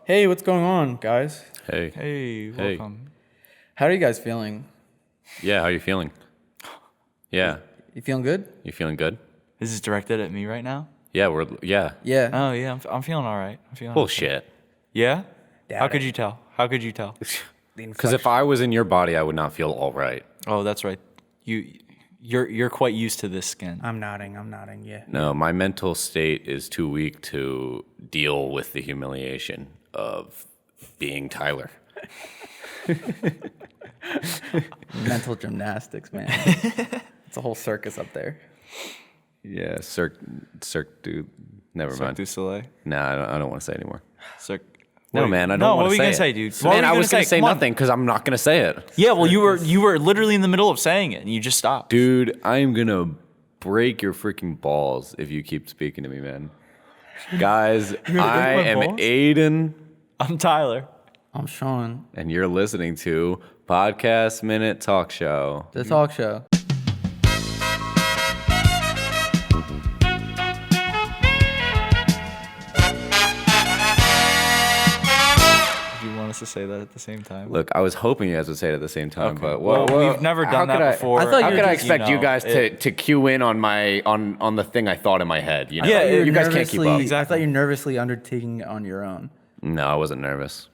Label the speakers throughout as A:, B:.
A: Hey, what's going on, guys?
B: Hey.
C: Hey, welcome.
A: How are you guys feeling?
B: Yeah, how are you feeling? Yeah.
A: You feeling good?
B: You feeling good?
C: Is this directed at me right now?
B: Yeah,
A: Yeah.
C: Oh, yeah, I'm feeling all right.
B: Bullshit.
C: Yeah?
A: Doubt
C: How could
A: it.
C: you tell? How could you tell?
B: Because if I was in your body, I would not feel all right.
C: Oh, that's right. You're quite used to this skin.
A: I'm nodding, yeah.
B: No, my mental state is too weak to deal with the humiliation of being Tyler.
A: Mental gymnastics, man. It's a whole circus up there.
B: Yeah, Cirque dude. Never
C: Cirque
B: mind.
C: du Soleil.
B: Nah, I don't want to say anymore.
C: Cirque.
B: No, man, I don't
C: No,
B: want
C: what were
B: to
C: you
B: say
C: gonna
B: it.
C: say, dude? What
B: Man,
C: were you
B: I was
C: gonna
B: going to say
C: Come on.
B: nothing because I'm not going to say it.
C: Yeah, well, you were literally in the middle of saying it, and you just stopped.
B: Dude, I am going to break your freaking balls if you keep speaking to me, man. Guys, I
C: break my
B: am
C: balls?
B: Aiden,
C: I'm Tyler.
A: I'm Sean.
B: and you're listening to Podcast Minute Talk Show.
A: The talk show.
C: Do you want us to say that at the same time?
B: Look, I was hoping you guys would say it at the same time,
C: Okay.
B: but
C: Well, we've never done that before.
A: I thought
B: How
A: you
B: could
A: were
B: I
A: just,
B: expect you
C: know,
B: guys to cue in on my on the thing I thought in my head? You know?
C: Yeah,
B: you guys can't keep up.
C: Exactly.
A: I thought you were nervously undertaking it on your own.
B: No, I wasn't nervous.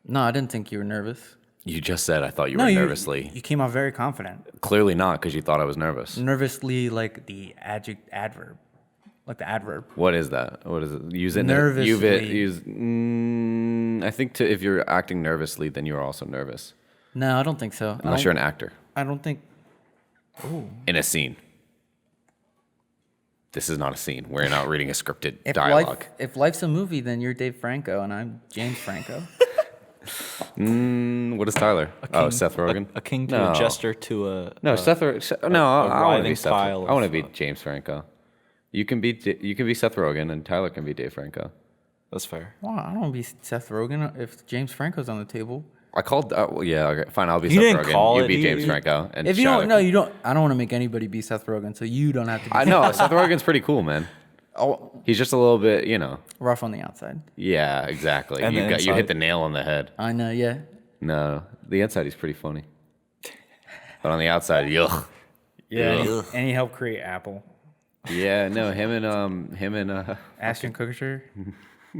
A: No, I didn't think you were nervous.
B: You just said I thought you
A: No,
B: were
A: you
B: nervously.
A: You came off very confident.
B: Clearly not, because you thought I was nervous.
A: Nervously, like the adverb. Like the adverb.
B: What is that? What is it? Use it.
A: Nervously.
B: I think if you're acting nervously, then you're also nervous.
A: No, I don't think so.
B: Unless you're an actor
A: I don't think.
B: in a scene. This is not a scene. We're not reading a scripted
A: If
B: dialogue.
A: if life's a movie, then you're Dave Franco and I'm James Franco.
B: What is Tyler? Seth Rogen.
C: A king to
B: No.
C: a jester to a.
B: No, Seth. No, I want to be
C: writhing
B: Seth.
C: pile
B: I want to
C: of,
B: be James Franco. You can be Seth Rogen, and Tyler can be Dave Franco.
C: That's fair.
A: Well, I don't want to be Seth Rogen if James Franco's on the table.
B: I called. Well, yeah, okay, fine. I'll be
C: You
B: Seth
C: didn't
B: Rogen.
C: call
B: You
C: it.
B: be
C: You-
B: James
C: you-
B: Franco. And
A: If you
B: shout
A: don't,
B: it.
A: no, you don't. I don't want to make anybody be Seth Rogen, so you don't have to be.
B: I know Seth Rogen's pretty cool, man.
A: Oh,
B: He's just a little bit,
A: rough on the outside.
B: Yeah, exactly.
C: And
B: You
C: the
B: hit
C: inside.
B: the nail on the head.
A: I know, yeah.
B: No, the inside he's pretty funny, but on the outside, yuck.
A: Yeah. And he helped create Apple.
B: Yeah, no, him and
A: Ashton Kutcher.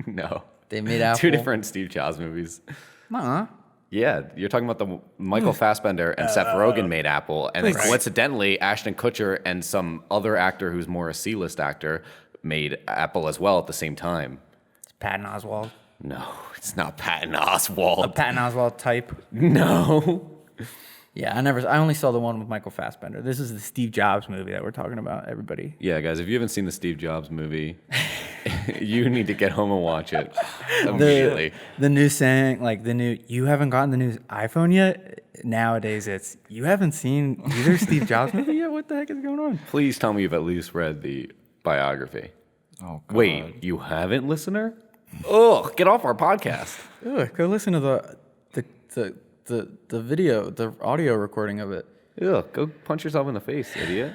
B: no,
A: They made Apple.
B: two different Steve Jobs movies.
A: Nuh-uh.
B: Yeah, you're talking about the Michael Fassbender and Seth Rogen made Apple, and then
A: Right.
B: coincidentally, Ashton Kutcher and some other actor who's more a C-list actor made Apple as well at the same time.
A: It's Patton Oswalt.
B: No, it's not Patton Oswalt.
A: Patton Oswalt type.
B: No.
A: Yeah, I only saw the one with Michael Fassbender. This is the Steve Jobs movie that we're talking about, everybody.
B: Yeah, guys, if you haven't seen the Steve Jobs movie, you need to get home and watch it immediately.
A: The new saying, like you haven't gotten the new iPhone yet? Nowadays it's, you haven't seen either Steve Jobs movie yet? What the heck is going on?
B: Please tell me you've at least read the biography.
C: Oh, God.
B: Wait, you haven't, listener? Ugh, get off our podcast.
A: Ugh, go listen to the video, the audio recording of it.
B: Ugh, go punch yourself in the face, idiot.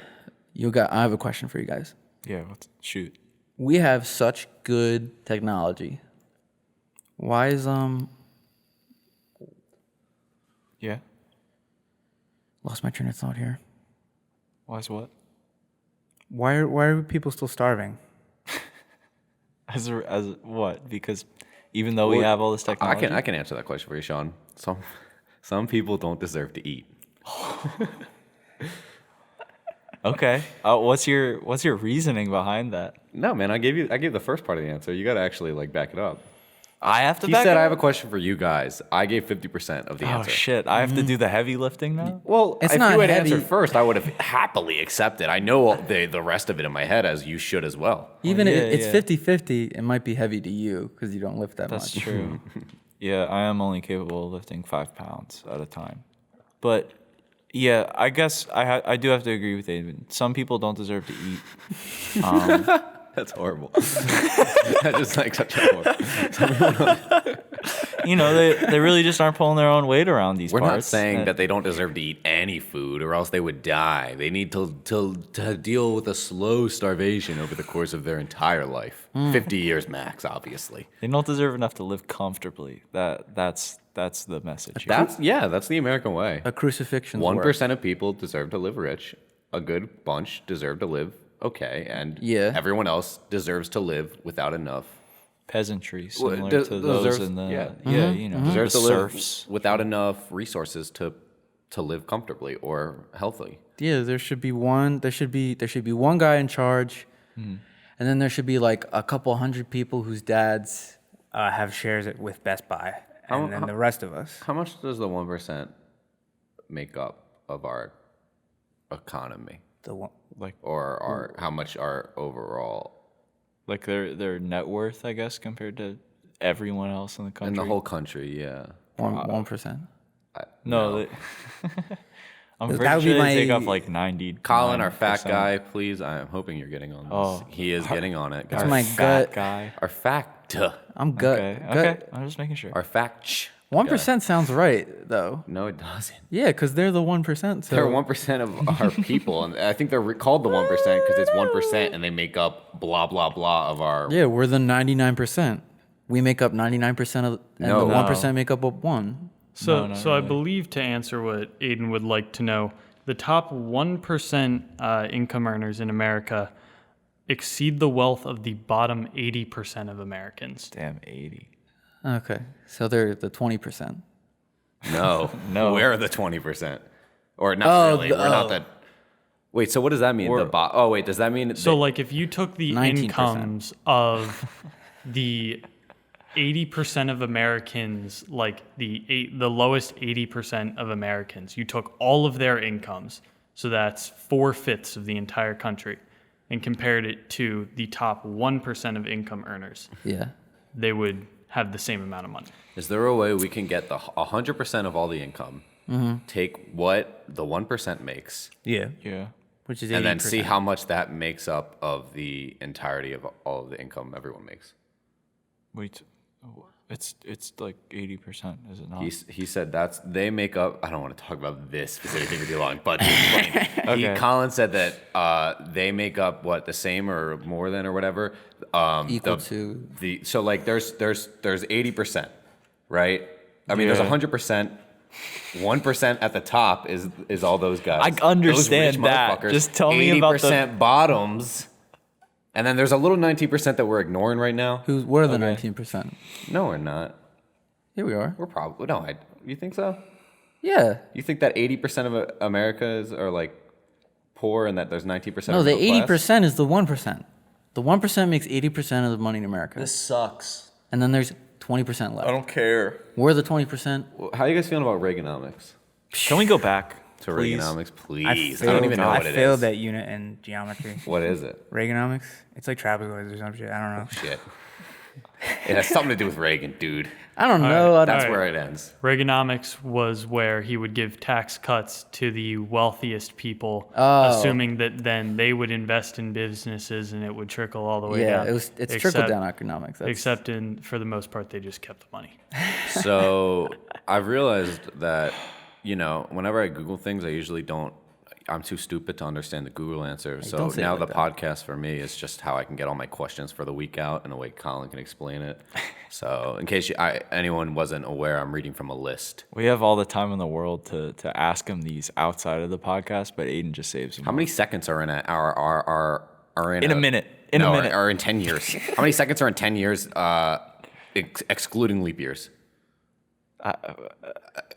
A: I have a question for you guys.
C: Yeah, shoot.
A: We have such good technology. Why is
C: Yeah.
A: lost my train of thought here.
C: Why is what?
A: Why are people still starving?
C: As what? Because even though we have all this technology,
B: I can answer that question for you, Sean. Some people don't deserve to eat.
C: Okay. What's your reasoning behind that?
B: No, man, I gave the first part of the answer. You got to actually back it up.
C: I have to.
B: He
C: back
B: said,
C: up?
B: "I have a question for you guys." I gave 50% of the
C: Oh
B: answer.
C: shit! I have to do the heavy lifting now.
B: Well,
A: It's
B: if
A: not
B: you had
A: heavy.
B: answered first, I would have happily accepted. I know the rest of it in my head, as you should as well.
A: Even
C: yeah,
A: if it's
C: yeah.
A: 50-50, it might be heavy to you because you don't lift that
C: That's
A: much.
C: true. Yeah, I am only capable of lifting 5 pounds at a time. But yeah, I guess I do have to agree with Aiden. Some people don't deserve to eat.
B: That's horrible. That is like such a horrible.
C: they really just aren't pulling their own weight around these
B: We're
C: parts.
B: not saying that they don't deserve to eat any food or else they would die. They need to deal with a slow starvation over the course of their entire life. 50 years max, obviously.
C: they don't deserve enough to live comfortably. That's the message. here.
B: That's the American way.
A: A crucifixion.
B: 1% of people deserve to live rich. A good bunch deserve to live okay, and
A: Yeah.
B: everyone else deserves to live without enough.
C: peasantry similar
B: de-
C: to those
B: deserves-
C: in the
B: yeah.
C: the
B: Deserves to live
C: serfs.
B: without enough resources to live comfortably or healthy.
A: Yeah, there should be one. There should be one guy in charge, and then there should be like a couple hundred people whose dads have shares with Best Buy, and then the rest of us.
B: How much does the 1% make up of our economy,
A: The one.
B: or how much our overall
C: Like their net worth, I guess, compared to everyone else in the country.
B: in the whole country? Yeah.
A: 1%.
C: No, I'm
A: That
C: pretty
A: would be
C: sure they take
A: my-
C: off like 90.
B: Colin, our fat guy, please. I'm hoping you're getting on this.
C: Oh.
B: He is getting on it.
A: That's
B: guys.
A: my
C: fat
A: gut.
C: guy.
B: Our fact.
A: I'm gut.
C: Okay. I'm just making sure.
B: Our fact.
A: 1% sounds right though.
B: No, it doesn't.
A: Yeah, because they're the 1%. So
B: They're 1% of our people, and I think they're called the 1% because it's 1%, and they make up blah blah blah of our.
A: yeah, we're the 99%. We make up 99% of, and
B: No.
A: the 1% make up of 1.
D: So,
C: not
D: so I
C: really.
D: believe to answer what Aiden would like to know, the top 1% income earners in America exceed the wealth of the bottom 80% of Americans.
C: Damn 80.
A: Okay, so they're the 20%.
B: No,
C: No.
B: we're the 20%, or not
A: Oh,
B: really. We're not that. Wait, so what does that mean? Oh, wait, does that mean?
D: So, like, if you took the
A: 19%.
D: incomes of the 80% of Americans, like the lowest 80% of Americans, you took all of their incomes, so that's 4/5 of the entire country, and compared it to the top 1% of income earners,
A: Yeah.
D: they would have the same amount of money.
B: Is there a way we can get the 100% of all the income, take what the 1% makes,
A: Yeah.
C: Yeah.
A: Which is 80%.
B: and then see how much that makes up of the entirety of all of the income everyone makes?
C: Wait. It's like 80%, is it not?
B: He said they make up. I don't want to talk about this specific thing for too long, but to explain.
C: Okay.
B: Colin said that they make up what, the same or more than or whatever.
A: Equal to.
B: So like there's 80%, right? I mean there's
C: Yeah.
B: 100%. 1% at the top is all those guys.
C: I understand
B: Those rich
C: that.
B: motherfuckers.
C: Just tell me about the-
B: 80% bottoms. And then there's a little 19% that we're ignoring right now.
A: We're the 19%.
B: No, we're not.
A: Here we are.
B: We're probably no. You think so?
A: Yeah.
B: You think that 80% of America are like poor, and that there's 19%?
A: No,
B: of
A: the
B: middle class?
A: 80% is the 1%. The 1% makes 80% of the money in America.
C: sucks.
A: And then there's 20% left.
C: don't care.
A: We're the 20%.
B: How are you guys feeling about Reaganomics?
C: Can we go back
B: To
C: please?
B: Reaganomics, please. I don't even know what it
A: I failed
B: is.
A: that unit in geometry.
B: What is it?
A: Reaganomics? It's like trapezoids or some shit. I don't know.
B: Shit. It has something to do with Reagan, dude.
A: I don't know. I don't-
B: That's
D: All right.
B: where it ends.
D: Reaganomics was where he would give tax cuts to the wealthiest people,
A: Oh.
D: assuming that then they would invest in businesses and it would trickle all the way
A: yeah,
D: down.
A: it's trickle down economics. That's,
D: Except for the most part, they just kept the money.
B: So I've realized that, whenever I Google things, I'm too stupid to understand the Google answer. So
A: don't say it
B: now
A: like
B: the
A: that.
B: podcast for me is just how I can get all my questions for the week out in a way Colin can explain it. So in case anyone wasn't aware, I'm reading from a list.
C: We have all the time in the world to ask him these outside of the podcast, but Aiden just saves them.
B: How many seconds are in
C: In a minute. In a minute.
B: Or in 10 years? How many seconds are in 10 years, excluding leap years?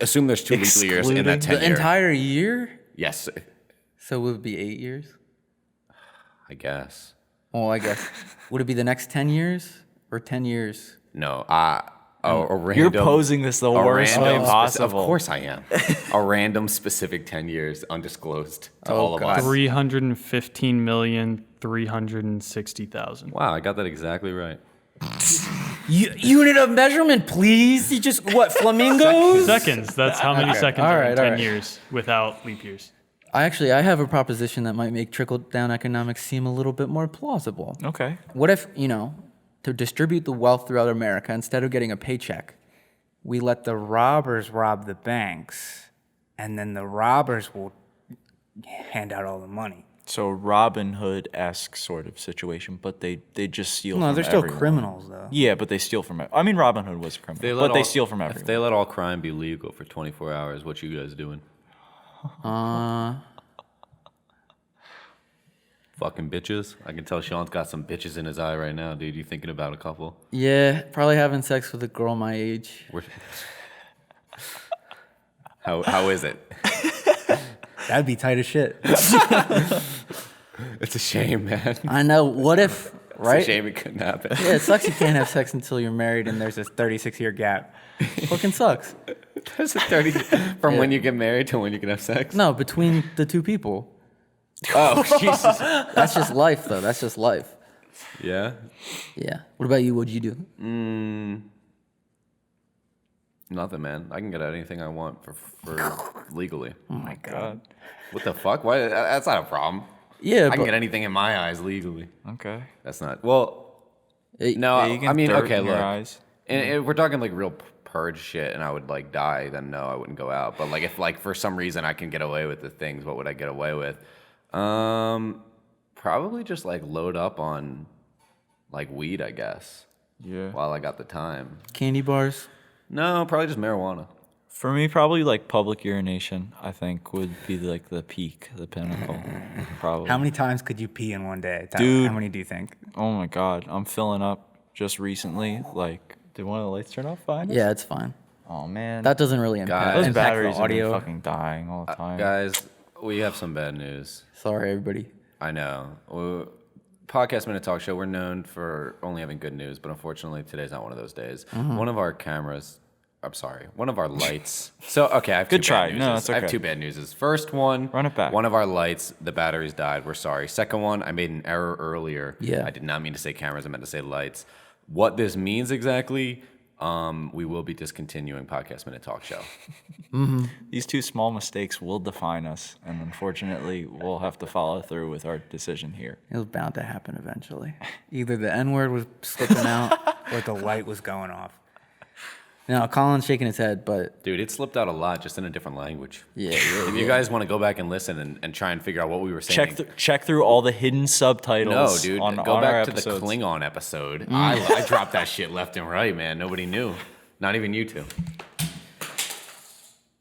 B: Assume there's 2 leap years in that 10
A: the
B: year.
A: entire year?
B: Yes,
A: So it would be 8 years?
B: I guess.
A: Well, I guess. Would it be the next 10 years or 10 years?
B: No, a random.
C: You're posing this the
B: a
C: worst way
B: random
C: possible.
B: Of course I am. A random specific 10 years undisclosed to all of
A: God.
B: us.
D: 315,360,000.
B: Wow, I got that exactly right.
A: Unit of measurement, please. You just, what, flamingos?
D: Seconds. That's how many seconds
A: All
D: are
A: right,
D: in
A: all
D: 10
A: right.
D: years without leap years.
A: I have a proposition that might make trickle-down economics seem a little bit more plausible.
C: Okay.
A: What if, to distribute the wealth throughout America, instead of getting a paycheck, we let the robbers rob the banks, and then the robbers will hand out all the money.
C: So Robin Hood-esque sort of situation, but they just steal
A: No,
C: from
A: they're still
C: everyone.
A: criminals, though.
C: Yeah, but they steal from I mean, Robin Hood was a criminal, but they steal from everyone.
B: If they let all crime be legal for 24 hours, what you guys doing? Fucking bitches. I can tell Sean's got some bitches in his eye right now, dude. You thinking about a couple?
A: Yeah, probably having sex with a girl my age.
B: How is it?
A: That'd be tight as shit.
B: It's a shame, man.
A: I know. What if, right?
B: It's a shame it couldn't happen.
A: Yeah, it sucks you can't have sex until you're married and there's this 36-year gap. Fucking sucks.
B: There's a 30 from when you get married to when you can have sex.
A: No, between the two people.
B: Oh, Jesus.
A: That's just life, though. That's just life.
B: Yeah.
A: Yeah. What about you? What'd you do?
B: Nothing, man. I can get anything I want for legally.
A: Oh my God.
B: What the fuck? Why? That's not a problem.
A: Yeah,
B: I can get anything in my eyes legally.
C: Okay.
B: That's not. Well, no.
C: Yeah, you can
B: I mean,
C: dirt
B: okay,
C: in your
B: look.
C: eyes.
B: And if we're talking like real purge shit, and I would like die, then no, I wouldn't go out. But like if like for some reason I can get away with the things, what would I get away with? Probably just like load up on like weed, I guess.
C: Yeah.
B: While I got the time.
A: candy bars.
B: No, probably just marijuana.
C: For me, probably like public urination, I think would be like the peak, the pinnacle. Probably.
A: How many times could you pee in one day?
C: Dude.
A: How many do you think?
C: Oh my God. I'm filling up just recently. Like, did one of the lights turn off behind us?
A: Yeah, it's fine.
C: Oh man.
A: That doesn't really impact,
C: Those
A: impact
C: batteries
A: the
C: have been
A: audio.
C: fucking dying all the time.
B: Guys, we have some bad news.
A: Sorry, everybody.
B: I know. Podcast Minute Talk Show, we're known for only having good news, but unfortunately today's not one of those days. One of our cameras, I'm sorry, one of our lights. So, okay, I have
C: Good
B: two
C: try.
B: bad
C: No,
B: newses.
C: it's
B: I have
C: okay.
B: two bad newses. First one,
C: Run it back.
B: one of our lights, the batteries died. We're sorry. Second one, I made an error earlier.
A: Yeah.
B: I did not mean to say cameras. I meant to say lights. What this means exactly, we will be discontinuing Podcast Minute Talk Show.
C: These two small mistakes will define us, and unfortunately, we'll have to follow through with our decision here.
A: It was bound to happen eventually. Either the N-word was slipping out or the light was going off. Now, Colin's shaking his head, but
B: Dude, it slipped out a lot, just in a different language.
A: yeah.
B: If you guys want to go back and listen and try and figure out what we were saying.
C: Check through all the hidden
B: No,
C: subtitles.
B: dude.
C: on
B: Go
C: our
B: back to the
C: episodes.
B: Klingon episode. I dropped that shit left and right, man. Nobody knew. Not even you two.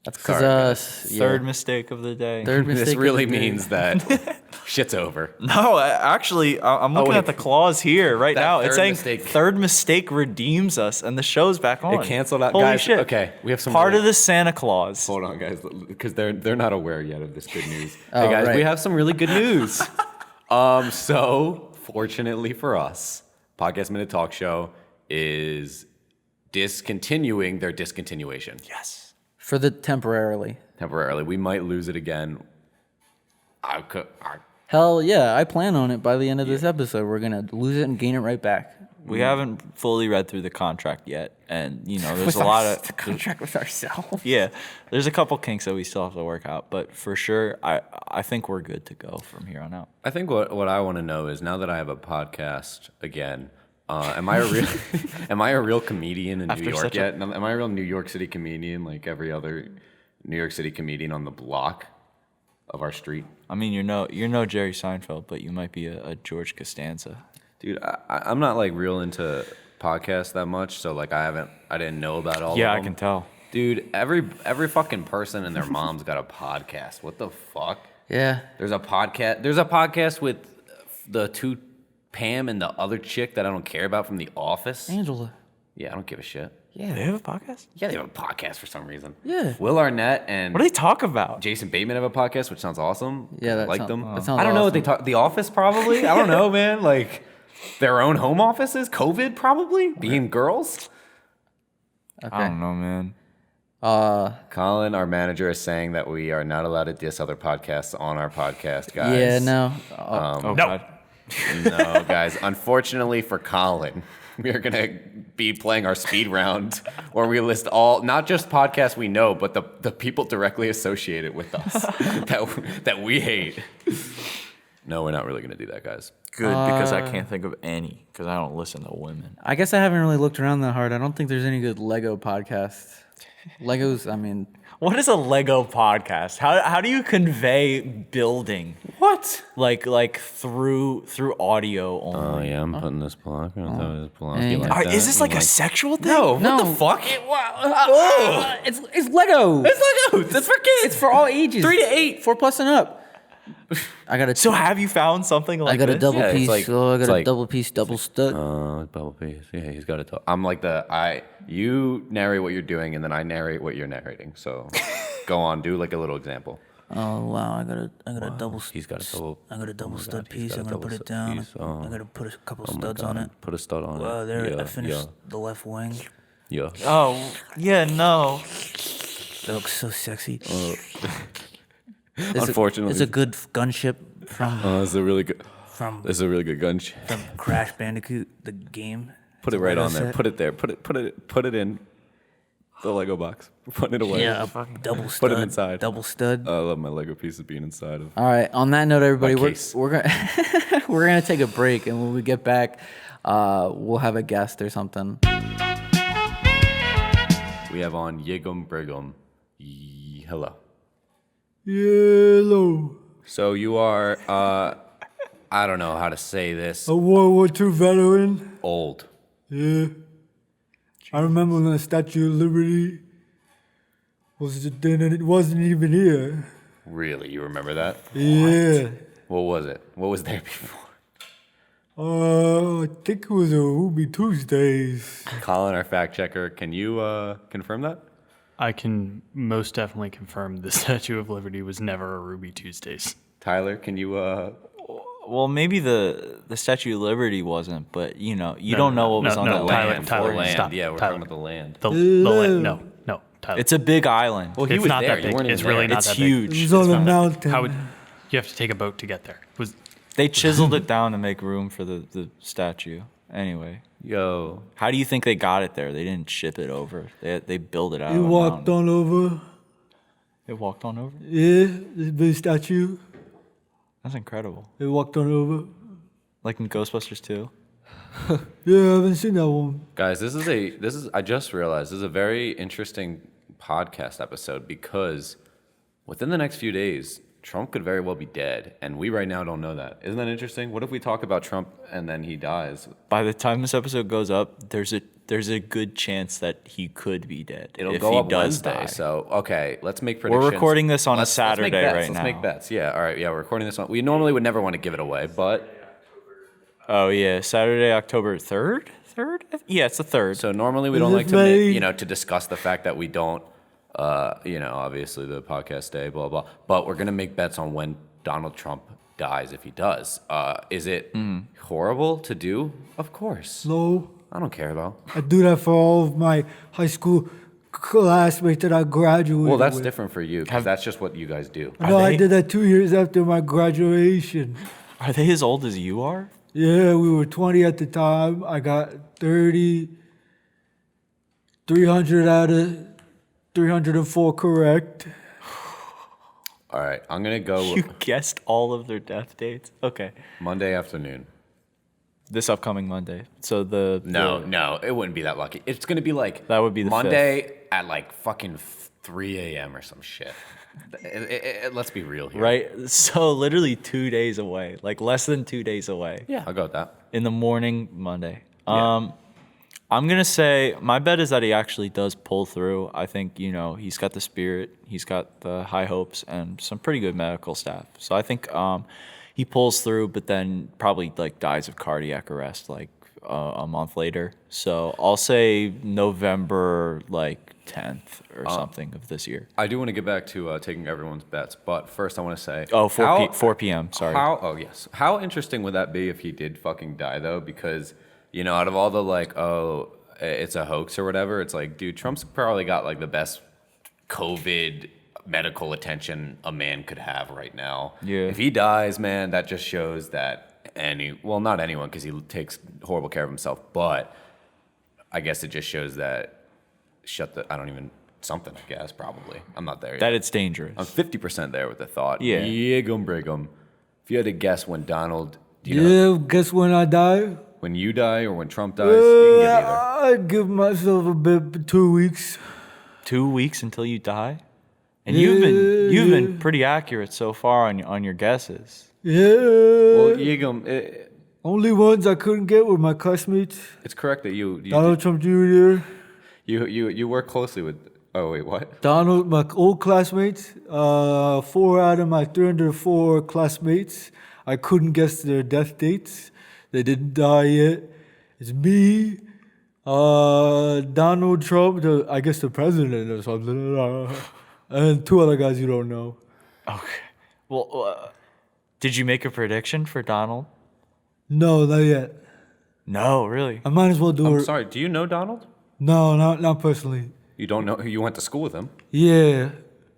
A: That's
B: Sorry,
A: because
C: Third mistake of the day.
A: Third mistake.
B: This
A: of
B: really
A: the day.
B: means that shit's over.
C: No, actually, I'm looking
B: wait.
C: at the clause here right
B: That
C: now. It's
B: third
C: saying
B: mistake-
C: third mistake redeems us, and the show's back on.
B: It canceled out.
C: Holy
B: Guys,
C: shit.
B: okay, we have some
C: Part
B: really-
C: of the Santa Claus.
B: Hold on, guys, because they're not aware yet of this good news.
A: Oh,
B: Hey, guys,
A: right.
B: we have some really good news. So fortunately for us, Podcast Minute Talk Show is discontinuing their discontinuation.
C: Yes.
A: For the temporarily.
B: Temporarily. We might lose it again.
A: Hell yeah, I plan on it by the end of this episode. We're going to lose it and gain it right back.
C: We haven't fully read through the contract yet, and there's a lot of
A: the contract with ourselves.
C: yeah. There's a couple kinks that we still have to work out, but for sure, I think we're good to go from here on out.
B: I think what I want to know is, now that I have a podcast again, am I a real comedian in
C: After
B: New York
C: such a-
B: yet? Am I a real New York City comedian like every other New York City comedian on the block of our street?
C: I mean, you're no Jerry Seinfeld, but you might be a George Costanza.
B: Dude, I'm not like real into podcasts that much, so like I didn't know about all of them.
C: Yeah, I can tell.
B: Dude, every fucking person and their mom's got a podcast. What the fuck?
A: Yeah.
B: There's a podcast with the two, Pam and the other chick that I don't care about from The Office.
A: Angela.
B: Yeah, I don't give a shit.
A: Yeah.
C: They have a podcast?
B: Yeah, they have a podcast for some reason.
A: Yeah.
B: Will Arnett and
C: What do they talk about?
B: Jason Bateman have a podcast, which sounds awesome.
A: Yeah, that
B: I like
A: sound-
B: them.
A: that sounds
B: I don't know what they
A: awesome.
B: talk. The Office, probably. I don't know, man. Like their own home offices. COVID, probably. Being girls.
A: Okay.
C: I don't know, man.
B: Colin, our manager, is saying that we are not allowed to diss other podcasts on our podcast, guys.
A: Yeah, no.
C: Oh,
D: No.
C: God.
B: No, guys. Unfortunately for Colin, we are going to be playing our speed round where we list all, not just podcasts we know, but the people directly associated with us that we hate. No, we're not really gonna do that, guys.
C: Good, because I can't think of any, because I don't listen to women.
A: I guess I haven't really looked around that hard. I don't think there's any good Lego podcasts. Legos, I mean,
C: What is a Lego podcast? How do you convey building?
A: what?
C: Like through audio
B: Oh
C: only?
B: yeah, I'm putting this block.
A: Hey.
C: Is this like a sexual thing?
B: No,
A: No.
B: what the fuck?
A: It's Lego.
B: It's Lego. That's for kids.
A: It's for all ages.
B: 3 to 8.
A: 4 plus and up. I got a.
C: So have you found something like
A: I got a
C: this?
A: double
B: Yeah, it's
A: piece.
B: like-
A: I
B: it's
A: got a
B: like-
A: double piece, double stud.
B: Bubble piece. Yeah, he's got it. I'm like you narrate what you're doing, and then I narrate what you're narrating. So, go on, do like a little example.
A: Oh wow! I got a double.
B: He's got a double.
A: I got a double
B: my
A: stud
B: God, he's
A: piece.
B: got a
A: I'm gonna put
B: double
A: it
B: stud
A: down.
B: piece.
A: I gotta put a couple
B: Oh my
A: studs on
B: God,
A: it.
B: Put a stud on
A: Wow,
B: it.
A: there
B: Yeah,
A: I finished the left wing.
B: Yeah.
C: Oh, yeah, no.
A: That looks so sexy.
B: Unfortunately,
A: it's a good gunship from
B: This is a really good.
A: from
B: This is a really good gun.
A: from Crash Bandicoot, the game.
B: Put it right
A: Lego
B: on there.
A: set.
B: Put it there. Put it in the Lego box. We're putting it away.
A: Yeah, a double stud.
B: Put it inside.
A: Double stud.
B: I love my Lego pieces being inside of.
A: All right. On that note, everybody,
B: My
A: we're
B: case.
A: gonna we're gonna take a break, and when we get back, we'll have a guest or something.
B: We have on Yiggum Briggum. Hello.
E: Hello.
B: So you are, I don't know how to say this.
E: A World War II veteran.
B: Old.
E: Yeah. I remember when the Statue of Liberty was then and it wasn't even here.
B: Really? You remember that?
E: Yeah.
B: What was it? What was there before?
E: I think it was a Ruby Tuesdays.
B: Colin, our fact checker, can you confirm that?
D: I can most definitely confirm the Statue of Liberty was never a Ruby Tuesdays.
B: Tyler, can you?
C: Well, maybe the Statue of Liberty wasn't, but you don't know what was on
D: no,
C: the
D: Tyler,
C: land.
D: Tyler,
B: the land.
D: stop.
B: Yeah, we're
D: Tyler.
B: talking about the land.
D: The land. No, Tyler.
C: It's a big island.
B: Well, he
D: It's
B: was
D: not
B: there.
D: that
B: You
D: big.
B: weren't even
D: It's really
B: there.
D: not
C: It's
D: that
C: huge.
E: It was on a
D: big.
E: mountain.
D: How would you have to take a boat to get there?
C: They chiseled it down to make room for the statue. Anyway,
B: Yo,
C: how do you think they got it there? They didn't ship it over. They built it out.
E: He
C: of a
E: walked
C: mountain.
E: on over.
C: It walked on over.
E: Yeah, this big statue.
C: That's incredible.
E: They walked on over.
C: Like in Ghostbusters 2.
E: Yeah, I haven't seen that one.
B: guys, this is. I just realized this is a very interesting podcast episode because within the next few days, Trump could very well be dead, and we right now don't know that. Isn't that interesting? What if we talk about Trump and then he dies?
C: By the time this episode goes up, there's a good chance that he could be dead.
B: It'll
C: if
B: go
C: he
B: up
C: does
B: Wednesday.
C: die.
B: So okay, let's make predictions.
C: We're recording this on a
B: Let's make
C: Saturday
B: bets.
C: right
B: Let's
C: now.
B: make bets. Yeah. All right. Yeah, we're recording this on. We normally would never want to give it away, but
C: Oh yeah, Saturday, October 3rd. Yeah, it's the 3rd.
B: so normally we
E: Is
B: don't
E: it
B: like to
E: May?
B: to discuss the fact that we don't obviously the podcast day, blah blah. But we're gonna make bets on when Donald Trump dies if he does. Is it horrible to do? Of course.
E: No,
B: I don't care though.
E: I do that for all of my high school classmates that I graduated
B: Well, that's
E: with.
B: different for you because that's just what you guys do.
E: No, I
C: they-
E: did that 2 years after my graduation.
C: Are they as old as you are?
E: Yeah, we were 20 at the time. I got 30, 300 out of 304 correct.
B: All right, I'm gonna go
C: You guessed all of their death dates. Okay,
B: Monday afternoon.
C: this upcoming Monday. So the
B: No, it wouldn't be that lucky. It's gonna be like
C: That would be the
B: Monday at like fucking 3 a.m. or some shit. Let's be real here.
C: right. So literally 2 days away, like less than 2 days away.
B: Yeah, I'll go with that.
C: In the morning, Monday.
B: Yeah.
C: I'm gonna say my bet is that he actually does pull through. I think he's got the spirit, he's got the high hopes, and some pretty good medical staff. So I think he pulls through, but then probably like dies of cardiac arrest like a month later. So I'll say November like 10th or something of this year.
B: I do want to get back to taking everyone's bets, but first I want to say
C: 4 p.m. Sorry.
B: Oh yes. How interesting would that be if he did fucking die though? Because out of all the like, oh, it's a hoax or whatever, it's like, dude, Trump's probably got like the best COVID medical attention a man could have right now.
C: Yeah.
B: If he dies, man, that just shows that not anyone, because he takes horrible care of himself, but I guess it just shows that something, I guess, probably. I'm not there yet.
C: That it's dangerous.
B: I'm 50% there with the thought.
C: Yeah.
B: Yiggum Briggum. If If you had to guess when Donald,
E: Guess when I die?
B: when you die or when Trump dies, you can give either.
E: I'd give myself a bit 2 weeks.
C: 2 weeks until you die? And you've been pretty accurate so far on your guesses.
E: Yeah.
B: Well, Yiggum,
E: Only ones I couldn't get were my classmates.
B: it's correct that you
E: Donald Trump Jr.,
B: you work closely with. Oh wait, what?
E: Donald, my old classmates. 4 out of my 304 classmates, I couldn't guess their death dates. They didn't die yet. It's me, Donald Trump, I guess the president or something, and 2 other guys you don't know.
C: Okay. Well, did you make a prediction for Donald?
E: No, not yet.
C: No, really.
E: I might as well do
B: I'm
E: it.
B: sorry. Do you know Donald?
E: No, not personally.
B: You don't know. You went to school with him,
E: Yeah.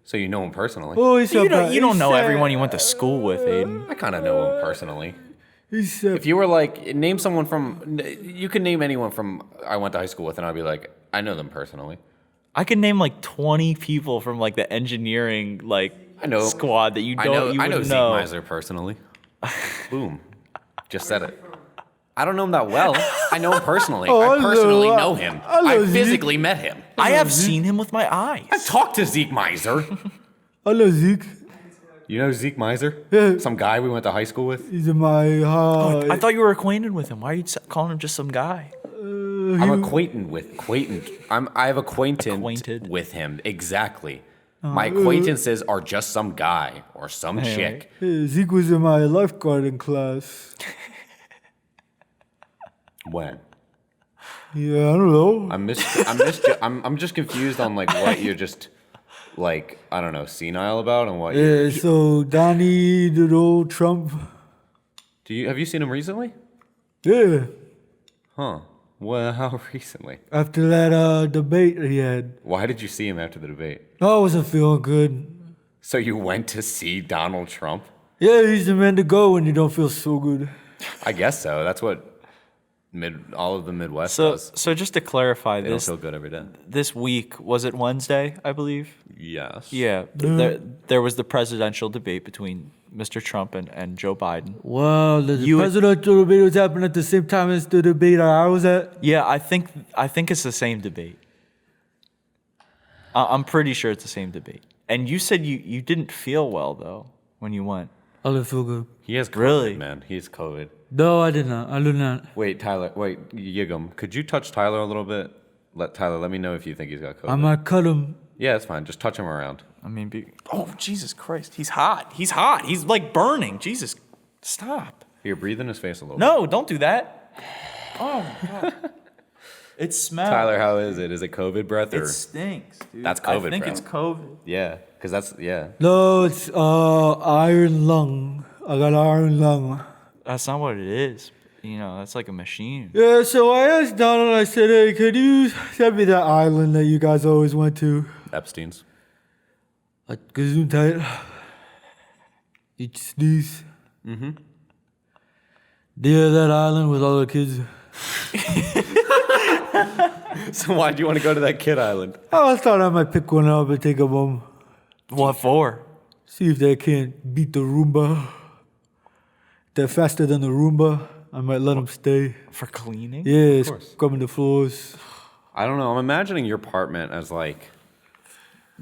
B: so you know him personally.
E: Oh, he's
C: You don't know everyone you went to school with, Aiden.
B: I kind of know him personally.
E: He's
B: If you were like, name someone from, you can name anyone from I went to high school with, and I'd be like, I know them personally.
C: I could name like 20 people from like the engineering squad that you
B: I
C: don't
B: know
C: Zeke
B: Zeke Miser personally. Boom, just said it. I don't know him that well. I know him personally. I personally know him. I physically met him.
C: I have seen him with my eyes.
B: I've talked to Zeke Miser.
E: I love Zeke.
B: You know Zeke Miser?
E: Yeah.
B: Some guy we went to high school with?
E: He's in my
C: I thought you were acquainted with him. Why are you calling him just some guy?
B: I'm acquainted. I have acquainted
C: Acquainted.
B: with him. Exactly. My acquaintances are just some guy or some chick.
E: Zeke was in my lifeguarding class.
B: When?
E: Yeah, I don't know.
B: I'm just confused on like what you're just like, I don't know, senile about and what
E: Yeah, so Donnie, the old Trump.
B: have you seen him recently?
E: Yeah.
B: Huh. Well, how recently?
E: After that debate he had.
B: Why did you see him after the debate?
E: I wasn't feeling good.
B: So you went to see Donald Trump?
E: Yeah, he's the man to go when you don't feel so good.
B: I guess so. That's what all of the Midwest
C: So
B: does.
C: so just to clarify,
B: They don't
C: this
B: feel good every day.
C: this week, was it Wednesday, I believe?
B: Yes.
C: Yeah. There was the presidential debate between Mr. Trump and Joe Biden.
E: Wow, the
C: You-
E: presidential debate was happening at the same time as the debate I was at.
C: Yeah, I think it's the same debate. I'm pretty sure it's the same debate. And you said you didn't feel well though when you went.
E: I didn't feel good.
B: He has COVID,
C: Really?
B: man. He has COVID.
E: No, I did not. I did not.
B: Wait, Yiggum, could you touch Tyler a little bit? Let me know if you think he's got COVID.
E: I might cut him.
B: Yeah, it's fine. Just touch him around.
C: I mean, oh Jesus Christ, he's hot. He's hot. He's like burning. Jesus, stop.
B: Here, breathe in his face a little
C: No, don't do that. Oh my God. It smells.
B: bit. Tyler, how is it? Is it COVID breath or?
C: It stinks, dude.
B: That's COVID,
C: I think
B: bro.
C: it's COVID.
B: Yeah, because yeah.
E: No, it's iron lung. I got iron lung.
C: That's not what it is. You know, that's like a machine.
E: Yeah, so I asked Donald, I said, hey, could you send me that island that you guys always went to?
B: Epstein's.
E: Gesundheit. Each sneeze. Mm-hmm. Yeah, that island with all the kids.
B: So why do you want to go to that kid island?
E: I thought I might pick one up and take them home.
C: What for?
E: See if they can't beat the Roomba. They're faster than the Roomba. I might let them stay.
C: For cleaning?
E: Yeah, scrubbing the floors.
B: I don't know. I'm imagining your apartment as like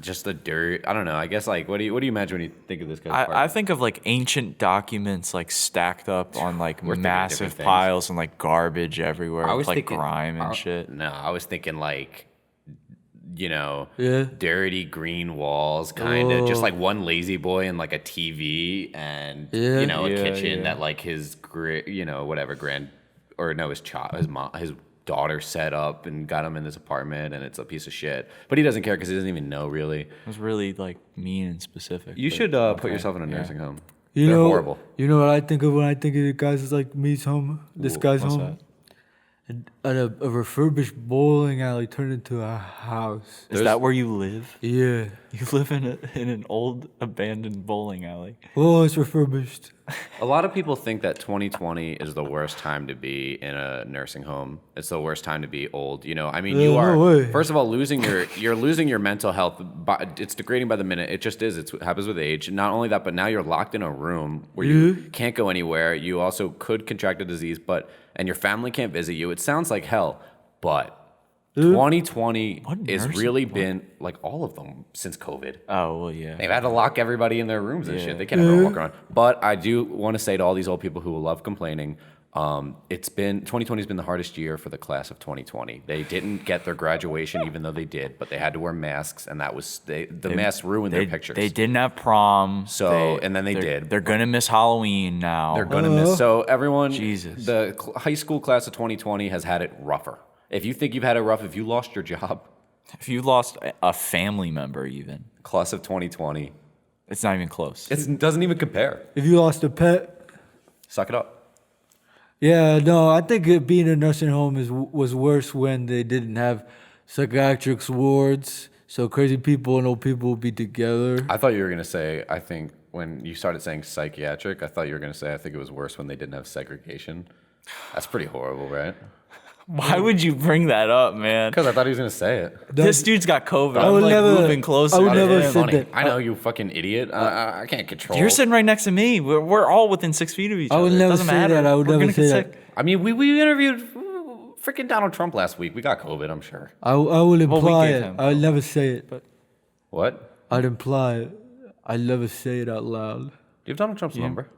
B: just the dirt. I don't know. I guess like what do you imagine when you think of this guy's apartment?
C: I think of like ancient documents like stacked up on like
B: We're thinking
C: massive
B: different things.
C: piles and like garbage everywhere
B: I
C: with
B: was
C: like
B: thinking
C: grime and shit.
B: No, I was thinking like, you know,
E: Yeah.
B: dirty green walls, kind of just like one lazy boy and like a TV and
E: Yeah.
B: you know a
C: Yeah,
B: kitchen
C: yeah.
B: that like his his daughter set up and got him in this apartment and it's a piece of shit. But he doesn't care because he doesn't even know really.
C: It was really like mean and specific.
B: You
C: but
B: should put
C: okay,
B: yourself in a
C: yeah.
B: nursing home.
E: You
B: They're
E: know,
B: horrible.
E: You know what I think of when I think of the guys is like me's home? This guy's
C: What's
E: home.
C: that?
E: a refurbished bowling alley turned into a house.
C: Is that where you live?
E: Yeah.
C: You live in an old abandoned bowling alley.
E: Oh, it's refurbished.
B: A lot of people think that 2020 is the worst time to be in a nursing home. It's the worst time to be old. You know, I mean, you are
E: no way.
B: first of all you're losing your mental health. It's degrading by the minute. It just is. It happens with age. And not only that, but now you're locked in a room where you can't go anywhere. You also could contract a disease, and your family can't visit you. It sounds like hell, but 2020 has really been like all of them since COVID.
C: Oh, well, yeah.
B: They've had to lock everybody in their rooms and shit. They can't ever walk around. But I do want to say to all these old people who love complaining, 2020 has been the hardest year for the class of 2020. They didn't get their graduation, even though they did, but they had to wear masks, and that was the masks ruined their pictures.
C: They didn't have prom.
B: And then they did.
C: They're gonna miss Halloween now.
B: They're gonna miss. So everyone,
C: Jesus.
B: the high school class of 2020 has had it rougher. If you think you've had it rough, if you lost your job,
C: If you lost a family member, even
B: class of 2020,
C: it's not even close.
B: it doesn't even compare.
E: If you lost a pet.
B: Suck it up.
E: Yeah, no, I think being in a nursing home was worse when they didn't have psychiatric wards, so crazy people and old people would be together.
B: I thought you were gonna say. I think when you started saying psychiatric, I thought you were gonna say. I think it was worse when they didn't have segregation. That's pretty horrible, right?
C: Why would you bring that up, man?
B: Because I thought he was gonna say it.
C: This dude's got COVID.
E: I
C: I'm
E: would
C: like
E: never-
C: moving closer.
E: I would
C: to
E: never
C: him.
E: say
B: Funny.
E: that.
B: I know, you fucking idiot. I can't control.
C: You're sitting right next to me. We're all within 6 feet of each
E: I
C: other.
E: would
C: It
E: never
C: doesn't
E: say
C: matter.
E: that. I would
C: We're
E: never
C: gonna
E: say
C: get
E: that.
C: sick.
B: I mean, we interviewed freaking Donald Trump last week. We got COVID, I'm sure.
E: I will imply
C: gave
E: it.
C: him
E: I'd never say it, but
B: What?
E: I'd imply it. I'd never say it out loud.
B: Do you have Donald Trump's number?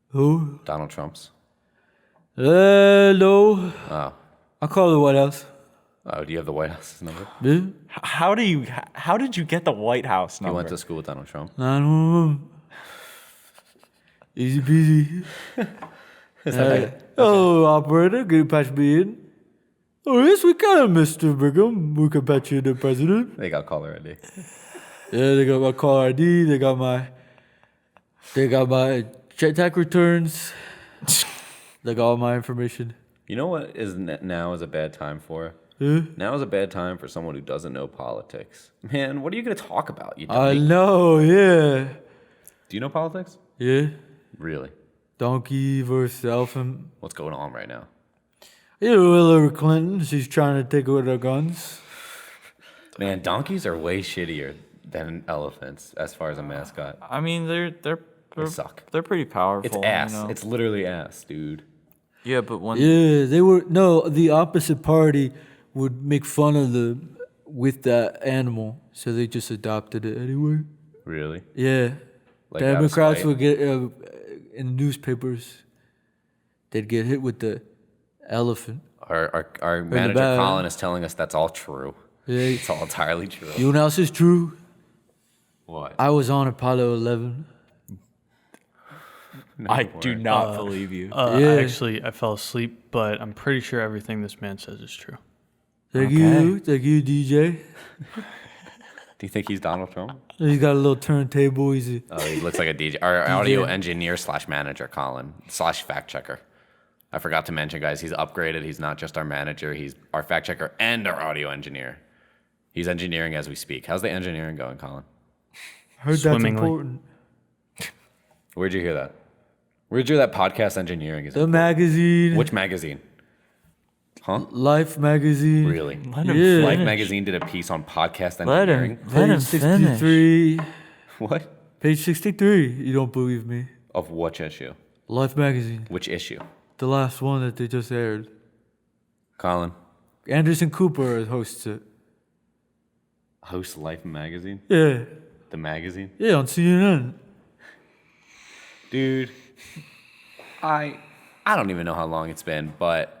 E: Who?
B: Donald Trump's.
E: No.
B: Oh.
E: I'll call the White House.
B: Oh, do you have the White House's number?
E: Yeah.
C: How did you get the White House
B: You
C: number?
B: went to school with Donald Trump.
E: 911. Easy peasy. Hello, operator. Can you patch me in? Oh, yes, we can, Mr. Brigham. We can patch you in the president.
B: They got caller ID.
E: Yeah, they got my caller ID. They got my check tax returns. They got all my information.
B: You know what now is a bad time for?
E: Yeah.
B: Now is a bad time for someone who doesn't know politics. Man, what are you going to talk about? You
E: I
B: dummy?
E: know, yeah.
B: Do you know politics?
E: Yeah.
B: Really?
E: Donkey versus elephant.
B: What's going on right now?
E: You know, Hillary Clinton, she's trying to take away their guns.
B: Man, donkeys are way shittier than elephants as far as a mascot.
C: I mean, they're
B: They suck.
C: They're pretty powerful.
B: It's ass.
C: You know?
B: It's literally ass, dude.
C: Yeah, but when
E: Yeah, the opposite party would make fun of with that animal, so they just adopted it anyway.
B: Really?
E: Yeah.
B: Like out of
E: Democrats
B: spite?
E: would get, in the newspapers, they'd get hit with the elephant.
B: Our manager
E: bag.
B: Colin is telling us that's all true.
E: Yeah.
B: It's all entirely true.
E: You know what else is true?
B: What?
E: I was on Apollo 11.
B: No,
C: I
B: you
C: do
B: weren't.
C: not believe you.
E: Yeah.
D: I fell asleep, but I'm pretty sure everything this man says is true.
E: Thank
C: Okay.
E: you, DJ.
B: Do you think he's Donald Trump?
E: He's got a little turntable. He's
B: Oh, he looks like a DJ. Our audio engineer / manager, Colin / fact checker. I forgot to mention, guys, he's upgraded. He's not just our manager. He's our fact checker and our audio engineer. He's engineering as we speak. How's the engineering going, Colin?
E: heard that's
D: Swimmingly.
E: important.
B: Where'd you hear that? Where'd you hear that podcast engineering is?
E: The magazine,
B: Which magazine? Huh?
E: Life magazine.
B: Really?
C: Let him
E: Yeah.
B: Life
C: finish.
B: magazine did a piece on podcast
C: Let
B: engineering.
C: him. Let him
E: Page
C: finish.
E: 63.
B: What?
E: Page 63. You don't believe me?
B: Of which issue?
E: Life magazine.
B: Which issue?
E: The last one that they just aired.
B: Colin,
E: Anderson Cooper hosts it.
B: host Life magazine?
E: Yeah.
B: The magazine?
E: Yeah, on CNN.
B: Dude, I don't even know how long it's been, but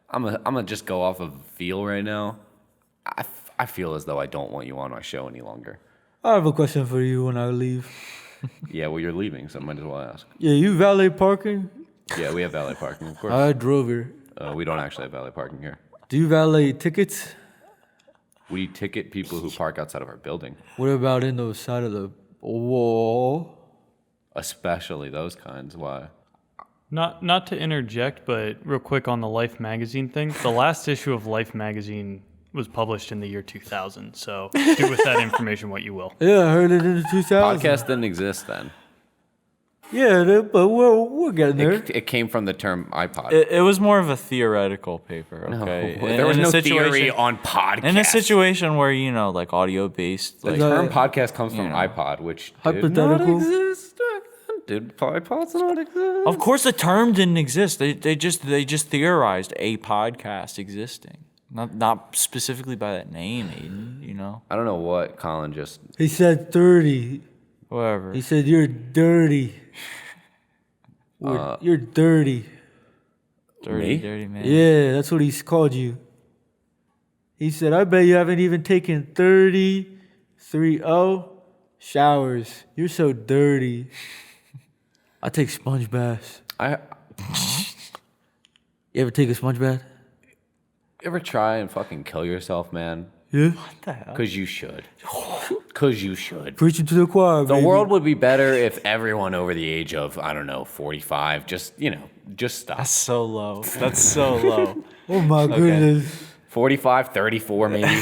B: I'm gonna just go off of feel right now. I feel as though I don't want you on our show any longer.
E: I have a question for you when I leave.
B: Yeah, well, you're leaving, so I might as well ask.
E: Yeah, you valet parking?
B: Yeah, we have valet parking, of course.
E: I drove here.
B: We don't actually have valet parking here.
E: Do you valet tickets?
B: We ticket people who park outside of our building,
E: What about in the side of the wall?
B: especially those kinds. Why?
D: Not to interject, but real quick on the Life magazine thing. The last issue of Life magazine was published in the year 2000. So do with that information what you will.
E: Yeah, I heard it in the 2000s.
B: Podcast didn't exist then.
E: Yeah, but we're getting there.
B: It came from the term iPod.
C: It was more of a theoretical paper, okay?
B: There was
C: In a
B: no
C: situation-
B: theory on podcast.
C: In a situation where, like audio-based,
B: The
C: like,
B: term podcast comes from
C: know.
B: iPod, which
E: Hypothetical.
B: did not exist back then. Did iPods not exist?
C: of course the term didn't exist. They just theorized a podcast existing. Not specifically by that name, Aiden,
B: I don't know what Colin just...
E: He said 30.
C: Whatever.
E: He said, you're dirty. You're dirty.
B: Me?
C: Dirty man.
E: Yeah, that's what he's called you. He said, I bet you haven't even taken 30 showers. You're so dirty. I take sponge baths. You ever take a sponge bath?
B: Ever try and fucking kill yourself, man?
E: Yeah.
C: What the hell?
B: Because you should. Because you should.
E: Preaching to the choir,
B: The
E: baby.
B: world would be better if everyone over the age of, 45, just stop.
C: That's so low. That's so low.
E: Oh my goodness.
B: 45, 34 maybe.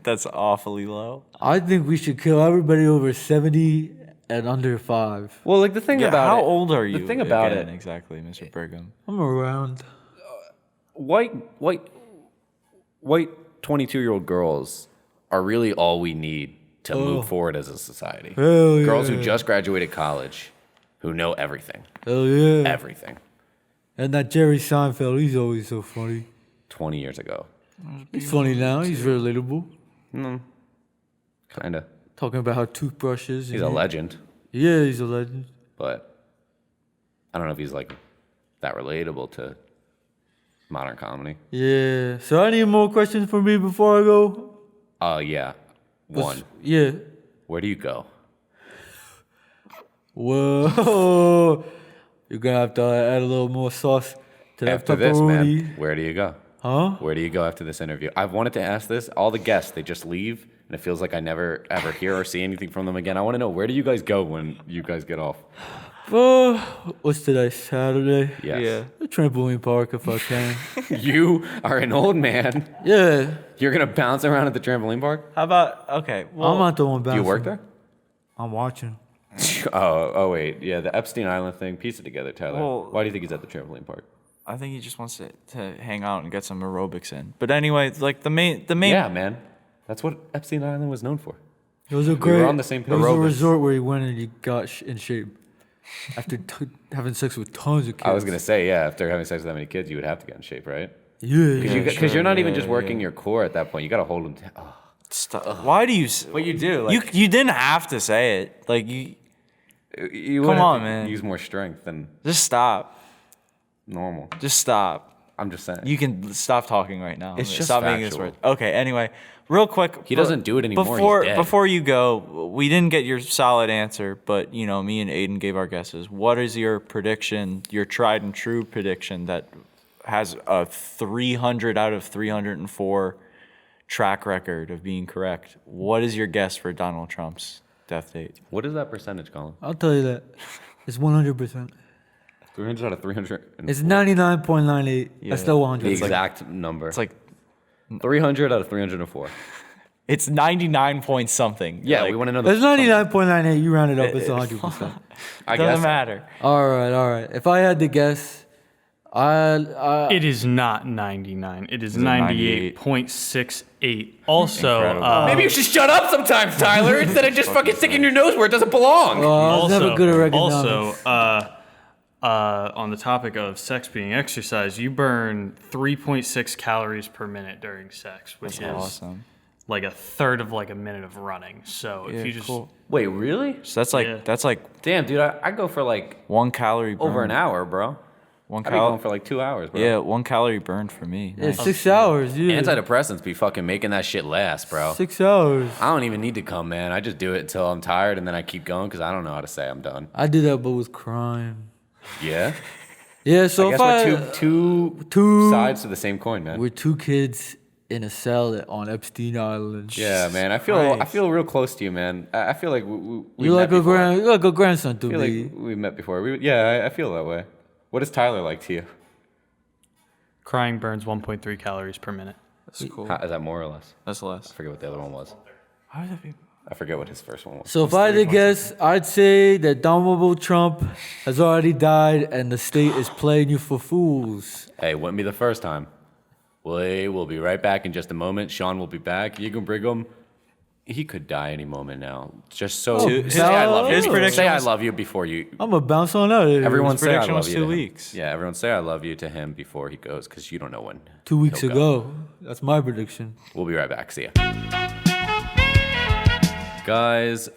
C: That's awfully low.
E: I think we should kill everybody over 70 and under 5.
B: Well, like the thing
C: Yeah,
B: about
C: how
B: it,
C: old are you?
B: The thing about
C: again,
B: it,
C: exactly, Mr. Brigham.
E: I'm around.
B: white 22-year-old girls are really all we need to move forward as a society.
E: Hell yeah.
B: Girls who just graduated college, who know everything.
E: Hell yeah.
B: Everything.
E: And that Jerry Seinfeld, he's always so funny.
B: 20 years ago.
E: He's funny now. He's relatable.
B: Kinda.
E: Talking about how toothbrushes.
B: He's a legend,
E: Yeah, he's a legend.
B: but I don't know if he's like that relatable to modern comedy.
E: Yeah. So I need more questions for me before I go.
B: Yeah. One.
E: Yeah.
B: Where do you go?
E: Whoa. You're going to have to add a little more sauce to that
B: After this,
E: pepperoni.
B: man, where do you go?
E: Huh?
B: Where do you go after this interview? I've wanted to ask this. All the guests, they just leave, and it feels like I never ever hear or see anything from them again. I want to know, where do you guys go when you guys get off?
E: What's today? Saturday?
B: Yes.
C: Yeah.
E: The trampoline park if I can.
B: You are an old man.
E: Yeah.
B: You're going to bounce around at the trampoline park?
C: How about, okay, well,
E: I'm not the one
B: Do
E: bouncing.
B: you work there?
E: I'm watching.
B: Oh, wait. Yeah, the Epstein Island thing. Piece it together, Tyler.
C: Well-
B: Why do you think he's at the trampoline park?
C: I think he just wants to hang out and get some aerobics in. But anyway, like the main
B: Yeah, man. That's what Epstein Island was known for.
E: It was a
B: were
E: great.
B: on the same
E: It was a
B: aerobics.
E: resort where he went and he got in shape after having sex with tons of kids.
B: I was going to say, yeah, after having sex with that many kids, you would have to get in shape, right?
E: Yeah.
B: Because you're not even just
C: yeah,
B: working your core at that point. You got to hold them.
C: Stop. Why do you?
B: What you do?
C: You didn't have to say it. Like you
B: You
C: Come
B: would have
C: on,
B: to
C: man.
B: Use more strength than
C: just stop.
B: normal.
C: Just stop.
B: I'm just saying.
C: You can stop talking right now.
B: It's just
C: stop making this
B: factual.
C: word. Okay. Anyway, real quick.
B: He doesn't do it anymore, he's
C: Before
B: dead.
C: before you go, we didn't get your solid answer, but me and Aiden gave our guesses. What is your prediction? Your tried and true prediction that has a 300 out of 304 track record of being correct. What is your guess for Donald Trump's death date?
B: What is that percentage, Colin?
E: I'll tell you that. It's 100%.
B: 300 out of 300.
E: It's 99.98.
C: Yeah.
E: That's still 100.
B: The exact number.
C: It's like
B: 300 out of 304.
C: it's 99 point something.
B: Yeah,
C: Like,
B: we want to know the.
E: It's 99.98. You round it up. It's 100%.
B: I
C: doesn't
B: guess.
C: matter.
E: All right. If I had to guess,
D: It is not 99. It is
C: Is it
D: 98.68. Also,
C: Incredible.
B: Maybe you should shut up sometimes, Tyler, instead of just fucking sticking your nose where it doesn't belong.
E: I was never good at Reaganomics.
D: On the topic of sex being exercise, you burn 3.6 calories per minute during sex, which is
C: Awesome.
D: like a third of like a minute of running. So if
C: Yeah,
D: you just
C: cool.
B: Wait, really?
C: So that's like
D: Yeah.
B: Damn, dude, I go for like
C: 1 calorie burn.
B: over an hour, bro.
C: One
B: I've been going
C: calorie.
B: for like 2 hours, bro.
C: Yeah, 1 calorie burned for me.
E: Yeah,
C: Nice.
E: 6 hours. Yeah.
B: Antidepressants be fucking making that shit last, bro.
E: 6 hours.
B: I don't even need to come, man. I just do it until I'm tired and then I keep going because I don't know how to say I'm done.
E: I did that, but with crime.
B: Yeah?
E: Yeah, so
B: I guess
E: if I
B: we're two
E: two
B: sides to the same coin, man.
E: we're 2 kids in a cell on Epstein Island.
B: Yeah, man. I feel real close to you, man. I feel like we
E: You
B: met
E: like a
B: before.
E: grandson to
B: I feel
E: me.
B: like we met before. I feel that way. What is Tyler like to you?
D: Crying burns 1.3 calories per minute.
C: That's cool.
B: Is that more or less?
C: That's less.
B: I forget what the other one was.
C: How did that be?
B: I forget what his first one was.
E: So if I had to guess, I'd say that Donald Trump has already died and the state is playing you for fools.
B: Hey, wouldn't be the first time. We'll be right back in just a moment. Sean will be back. Yiggum Briggum, he could die any moment now. Just so say I love you.
C: His prediction
B: Say I
C: was-
B: love you before you.
E: I'm gonna bounce on out of here.
B: Everyone say I
C: prediction
B: love
C: was
B: you
C: 2
B: to him.
C: weeks.
B: Yeah, everyone say I love you to him before he goes, because you don't know when.
E: 2 weeks
B: he'll go.
E: ago. That's my prediction.
B: We'll be right back. See ya. Guys,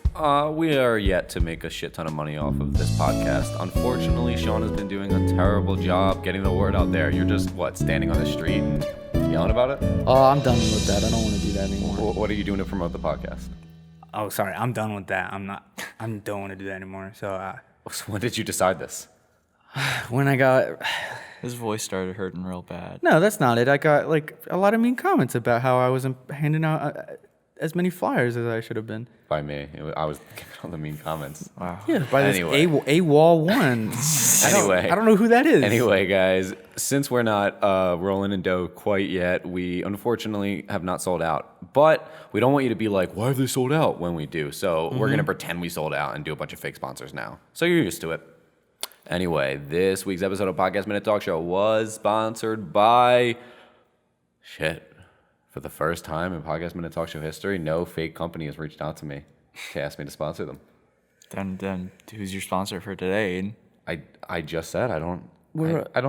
B: we are yet to make a shit ton of money off of this podcast. Unfortunately, Sean has been doing a terrible job getting the word out there. You're just, standing on the street and yelling about it?
A: Oh, I'm done with that. I don't want to do that anymore.
B: What are you doing to promote the podcast?
A: Oh, sorry. I'm done with that. I don't want to do that anymore. So
B: When did you decide this?
A: when I got,
C: His voice started hurting real bad.
A: no, that's not it. I got like a lot of mean comments about how I wasn't handing out as many flyers as I should have been.
B: By me. I was giving all the mean comments.
C: Wow.
A: Yeah, by
B: Anyway.
A: this AWOL one.
B: Anyway.
A: I don't know who that is.
B: Anyway, guys, since we're not rolling in dough quite yet, we unfortunately have not sold out. But we don't want you to be like, why have they sold out when we do? So we're going to pretend we sold out and do a bunch of fake sponsors now. So you're used to it. Anyway, this week's episode of Podcast Minute Talk Show was sponsored by... For the first time in Podcast Minute Talk Show history, no fake company has reached out to me to ask me to sponsor them.
C: Then who's your sponsor for today, Aiden?
B: I just said I don't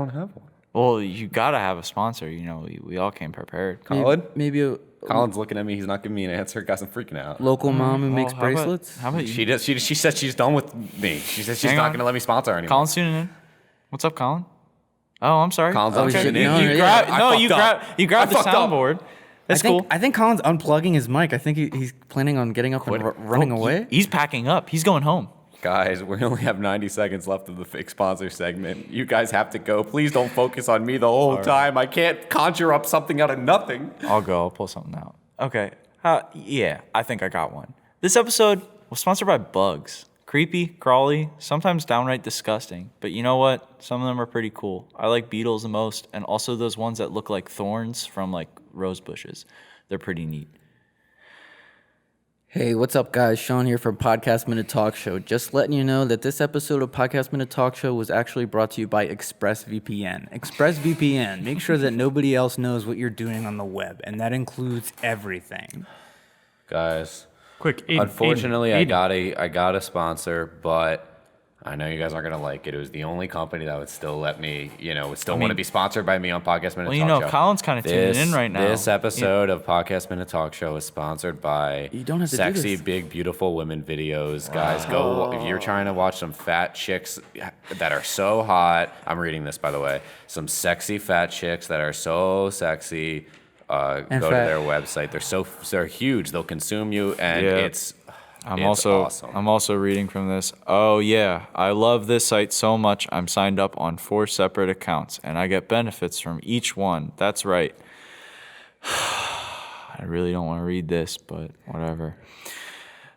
B: have one.
C: Well, you gotta have a sponsor. You know, we all came prepared.
B: Colin?
A: Maybe a
B: Colin's looking at me. He's not giving me an answer. Guys, I'm freaking out.
A: local mom who makes
C: Well, how about-
A: bracelets.
C: How about you?
B: She does. She said she's done with me. She said she's
C: Hang
B: not
C: on.
B: going to let me sponsor her anymore.
C: Colin's tuning in. What's up, Colin? Oh, I'm sorry.
B: Colin's
A: okay.
B: tuning
A: No,
B: in.
A: yeah.
C: You grabbed the
B: fucked up.
C: soundboard. That's cool.
A: I think Colin's unplugging his mic. I think he's planning on getting up and running away.
C: He's packing up. He's going home.
B: Guys, we only have 90 seconds left of the fake sponsor segment. You guys have to go. Please don't focus on me the whole time. I can't conjure up something out of nothing.
C: I'll go. I'll pull something out. Okay. Yeah, I think I got one. This episode was sponsored by bugs. Creepy, crawly, sometimes downright disgusting. But you know what? Some of them are pretty cool. I like beetles the most, and also those ones that look like thorns from like rose bushes. They're pretty neat.
A: Hey, what's up, guys? Sean here from Podcast Minute Talk Show. Just letting you know that this episode of Podcast Minute Talk Show was actually brought to you by ExpressVPN. ExpressVPN, make sure that nobody else knows what you're doing on the web, and that includes everything.
B: Guys,
D: Quick, Aiden,
B: unfortunately,
D: Aiden.
B: I got a sponsor, but I know you guys aren't going to like it. It was the only company that would still let me, would still want to be sponsored by me on Podcast Minute Talk Show.
C: Colin's kind of tuning in right now.
B: This episode of Podcast Minute Talk Show is sponsored by
A: You don't have to do
B: Sexy,
A: this.
B: Big, Beautiful Women videos. Guys, go if you're trying to watch some fat chicks that are so hot. I'm reading this, by the way. Some sexy fat chicks that are so sexy. Go to their website. They're huge. They'll consume you, and it's awesome.
C: I'm also reading from this. Oh yeah, I love this site so much. I'm signed up on 4 separate accounts, and I get benefits from each one. That's right. I really don't want to read this, but whatever.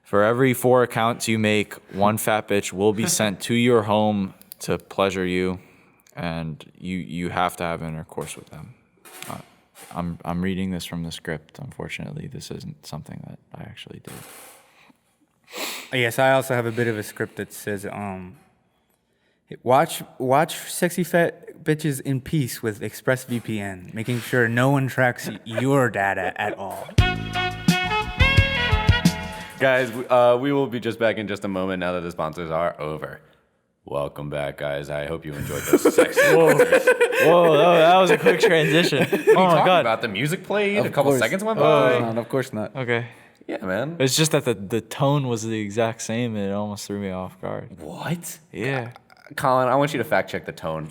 C: For every 4 accounts you make, one fat bitch will be sent to your home to pleasure you, and you have to have intercourse with them. I'm reading this from the script. Unfortunately, this isn't something that I actually did.
A: Yes, I also have a bit of a script that says, watch sexy fat bitches in peace with ExpressVPN, making sure no one tracks your data at all.
B: Guys, we will be just back in just a moment now that the sponsors are over. Welcome back, guys. I hope you enjoyed this sexy.
C: Whoa, that was a quick transition. Oh my
B: Talking
C: god.
B: about the music played.
A: Of
B: A couple
A: course.
B: seconds went
A: Of
B: by.
A: course not, of course not.
C: Okay.
B: Yeah, man.
C: It's just that the tone was the exact same and it almost threw me off guard.
B: What?
C: Yeah.
B: Colin, I want you to fact check the tone.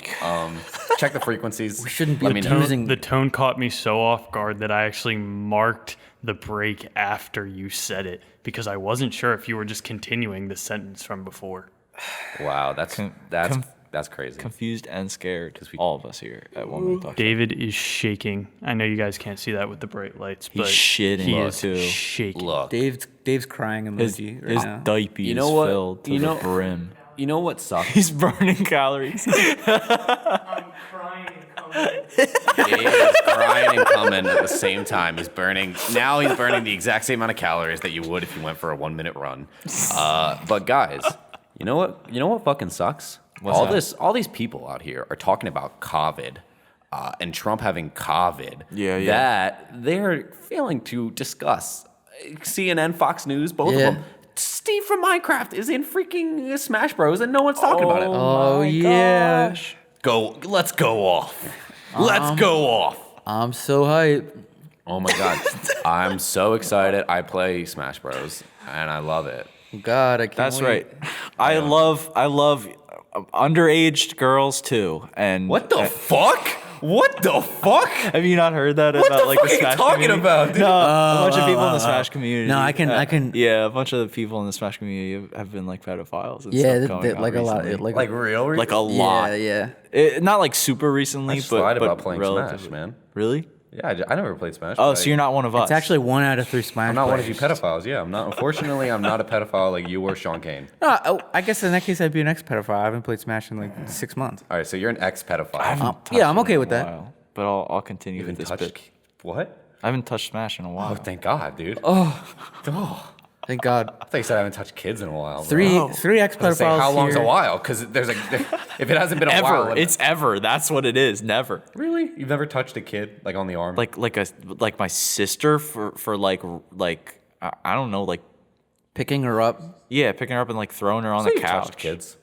B: Check the frequencies.
A: We shouldn't be
B: Let me know.
A: abusing.
D: The tone caught me so off guard that I actually marked the break after you said it because I wasn't sure if you were just continuing the sentence from before.
B: Wow, that's crazy.
C: Confused and scared. All of us here at One Minute Talk.
D: David is shaking. I know you guys can't see that with the bright lights,
C: He's
D: but
C: shitting
D: he is
C: too.
D: shaking.
B: Look,
A: Dave's crying
C: His
A: emoji right
C: his
A: now.
C: diaper
B: You
C: is
B: know what?
C: filled to
B: You
C: the
B: know-
C: brim.
B: You know what sucks?
C: He's burning calories.
D: I'm crying and coming.
B: He is crying and coming at the same time. He's burning the exact same amount of calories that you would if you went for a 1-minute run. But guys, you know what fucking sucks? All these people out here are talking about COVID. And Trump having COVID, that they're failing to discuss. CNN, Fox News, both of them. Steve from Minecraft is in freaking Smash Bros. And no one's talking about it.
A: Oh, yeah.
C: Gosh.
B: Let's go off. Let's go off.
A: I'm so hyped.
B: Oh my God. I'm so excited. I play Smash Bros. And I love it.
A: God, I can't
C: That's
A: wait.
C: right. I love underage girls too. And
B: What the fuck? What the fuck?
C: have you not heard that
B: What
C: about
B: the
C: like
B: fuck
C: the
B: are you
C: Smash
B: talking
C: community?
B: about, dude?
C: No, a bunch of people in the Smash community.
A: No, I can.
C: Yeah, a bunch of the people in the Smash community have been like pedophiles. And
A: Yeah,
C: stuff coming out
A: like a lot.
C: recently.
B: Like real?
C: like a lot.
A: Yeah, yeah.
C: Not like super recently,
B: I just
C: but
B: lied
C: but
B: about playing
C: relatively.
B: Smash, man.
C: Really?
B: Yeah, I never played Smash.
C: Oh,
B: but
C: so you're not one of us.
A: It's actually 1 out of 3 Smash.
B: I'm not one of you
A: players.
B: pedophiles. Yeah, I'm not. Unfortunately, I'm not a pedophile like you or Sean Kane.
A: I guess in that case I'd be an ex-pedophile. I haven't played Smash in like 6 months.
B: All right, so you're an ex-pedophile.
A: Yeah, I'm okay
C: in a
A: with that.
C: while, but I'll continue
B: You
C: with
B: haven't
C: this
B: touched
C: bit.
B: what?
C: I haven't touched Smash in a while.
B: Oh, thank God, dude.
A: Thank God.
B: I thought you said I haven't touched kids in a while. bro.
A: Three
B: I was
A: ex-pedophiles
B: gonna say, how long's
A: here.
B: a while? Because there's if it hasn't been a
C: Ever.
B: while,
C: It's ever. That's what it is. Never.
B: really you've never touched a kid like on the arm.
C: Like my sister for like I don't know, like
A: Picking her up.
C: yeah, picking her up and like throwing her on
B: so
C: the
B: you've touched
C: couch
B: kids.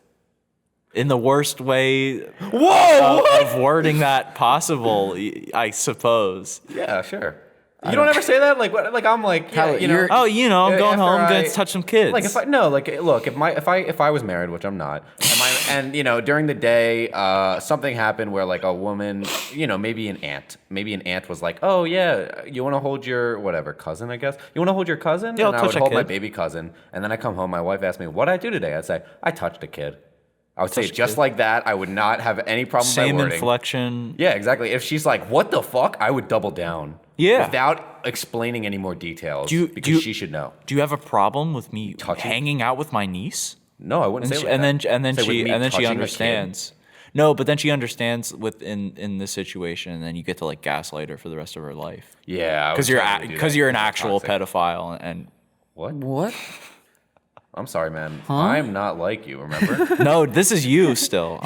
C: in the worst way of wording that possible, I suppose.
B: Yeah, sure. You don't ever say that like what? Like I'm like yeah,
A: Tyler,
B: you know.
A: you're-
C: Oh, you know, I'm
B: Yeah,
C: going home,
B: after
C: gonna
B: I-
C: touch some kids.
B: Like if I was married, which I'm not, and you know during the day something happened where like a woman, you know, maybe an aunt was like, oh yeah, you want to hold your whatever cousin, I guess you want to hold your cousin,
C: Yeah,
B: and
C: I'll
B: I would
C: touch a
B: hold my
C: kid.
B: baby cousin, and then I come home, my wife asked me what I do today, I'd say I touched a kid. I would say it just like that. I would not have any problem with my
C: same
B: wording.
C: inflection.
B: Yeah, exactly. If she's like, "What the fuck," I would double down.
C: Yeah.
B: Without explaining any more details,
C: Do you-
B: because
C: do you-
B: she should know.
C: Do you have a problem with me
B: Touching?
C: hanging out with my niece?
B: No, I wouldn't
C: And
B: say
C: she,
B: like
C: and
B: that.
C: then and then
B: Say with
C: she
B: me
C: and then she
B: touching a kid.
C: understands. No, but then she understands in this situation, and then you get to like gaslight her for the rest of her life
B: Yeah,
C: because you're an actual pedophile and.
B: What?
A: What?
B: I'm sorry, man. I'm not like you. Remember?
C: No, this is you still.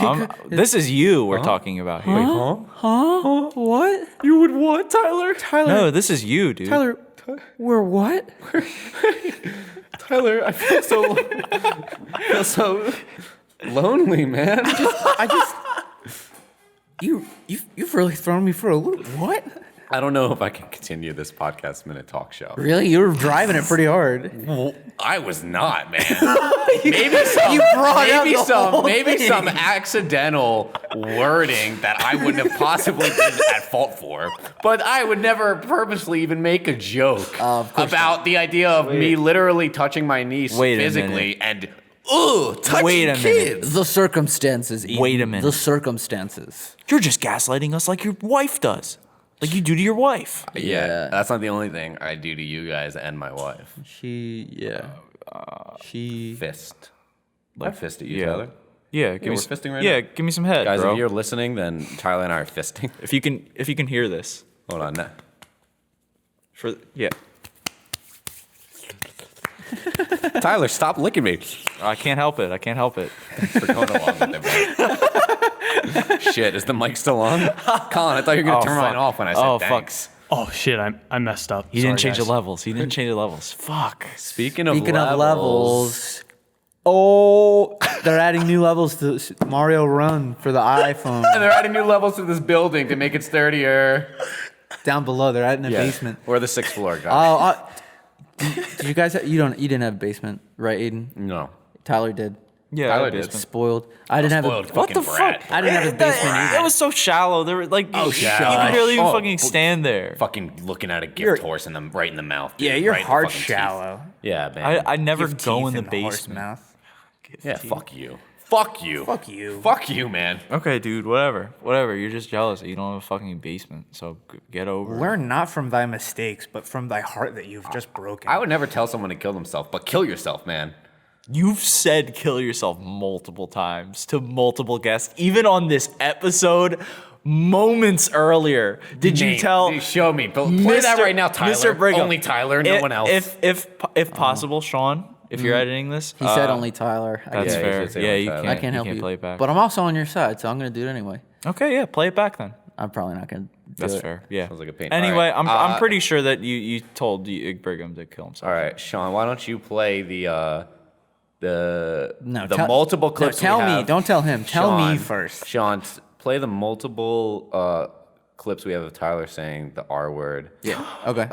C: This is you we're talking about here.
A: Huh? What?
B: You would what, Tyler?
C: No, this is you, dude.
A: Tyler, we're what?
B: Tyler, I feel so lonely, man.
A: You've really thrown me for a loop. What?
B: I don't know if I can continue this podcast minute talk show.
A: Really? You were driving it pretty hard.
B: Well, I was not, man. Maybe some,
A: You brought up the whole
B: maybe
A: thing.
B: some accidental wording that I wouldn't have possibly been at fault for. But I would never purposely even make a joke
A: Of course
B: about the idea of me literally touching my niece
C: Wait a
B: physically and touching
C: Wait a minute.
B: kids.
A: The circumstances. Eden.
C: Wait a minute.
A: The circumstances.
C: You're just gaslighting us like your wife does, like you do to your wife.
B: Yeah, that's not the only thing I do to you guys and my wife.
A: She
B: Fist. Like fist at you,
C: yeah.
B: Tyler?
C: Yeah, give me
B: we're
C: some,
B: fisting right
C: yeah,
B: now.
C: give me some head,
B: Guys,
C: bro.
B: if you're listening, then Tyler and I are fisting.
C: If you can hear this,
B: Hold on.
C: yeah,
B: Tyler, stop licking me.
C: I can't help it.
B: For going along with it, bro. Shit, is the mic still on? Colin, I thought you were going to turn mine off when I said thanks.
D: Oh shit, I messed up.
C: He didn't change
D: Sorry,
C: the
D: guys.
C: levels. He didn't change the levels. Fuck.
B: Speaking of
A: levels. Oh, they're adding new levels to Mario Run for the iPhone.
B: And they're adding new levels to this building to make it sturdier.
A: Down below, they're adding a basement.
B: We're the 6th floor, guys.
A: Oh, did you guys? You didn't have a basement, right, Aiden?
B: No.
A: Tyler did.
C: Yeah,
B: Tyler
C: I
B: did.
C: basement.
A: Spoiled. I didn't have
B: Spoiled
A: a.
B: fucking
C: What the
B: brat.
C: fuck?
A: I didn't have a basement either.
C: It was so shallow. There were like, you
B: shush.
C: could barely even
B: Oh,
C: fucking stand there.
B: Fucking looking at a gift horse right in the mouth. Dude,
A: Yeah, you're
B: right in the
A: hard
B: fucking teeth.
A: shallow.
B: Yeah, man.
C: I never
A: Give
C: go
A: teeth
C: in the
A: horse
C: basement.
A: mouth.
B: yeah, fuck you. Fuck you.
A: Fuck you.
B: Fuck you, man.
C: Okay, dude, whatever. You're just jealous that you don't have a fucking basement. So get over it.
E: Learn not from thy mistakes, but from thy heart that you've just broken.
B: I would never tell someone to kill themselves, but kill yourself, man.
C: You've said kill yourself multiple times to multiple guests, even on this episode moments earlier. Did you tell?
B: Show me. Play that right now, Tyler.
C: Mr. Brigham.
B: Only Tyler, no one else.
C: If possible, Sean, if you're editing this.
A: He said only Tyler.
C: That's
B: Yeah,
C: fair.
B: he should say
C: Yeah,
B: only
C: you
B: Tyler.
C: can't,
A: I can't help you.
C: play it back.
A: But I'm also on your side, so I'm going to do it anyway.
C: Okay, yeah, play it back then.
A: I'm probably not going to do
C: That's
A: it.
C: fair. Yeah.
B: Sounds like a pain.
C: Anyway,
B: All right.
C: I'm pretty sure that you told Yigg Briggum to kill himself.
B: All right, Sean, why don't you play the
A: No,
B: multiple clips?
A: No, tell
B: we
A: me.
B: have?
A: Don't tell him. Tell me
B: Sean,
A: first.
B: Sean, play the multiple clips we have of Tyler saying the R word.
A: Yeah. Okay.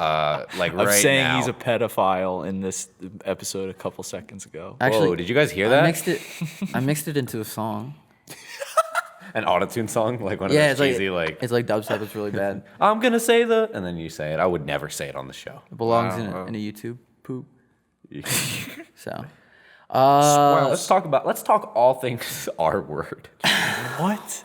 B: Like
C: Of
B: right
C: saying
B: now.
C: he's a pedophile in this episode a couple seconds ago.
A: Actually,
B: Whoa, did you guys hear that?
A: I mixed it into a song.
B: An autotune song, like one of
A: Yeah,
B: those cheesy, like
A: it's like dubstep. It's really bad.
B: I'm gonna say the, and then you say it. I would never say it on the show.
A: It belongs in a YouTube poop. So,
B: Well, let's talk all things R word.
C: What?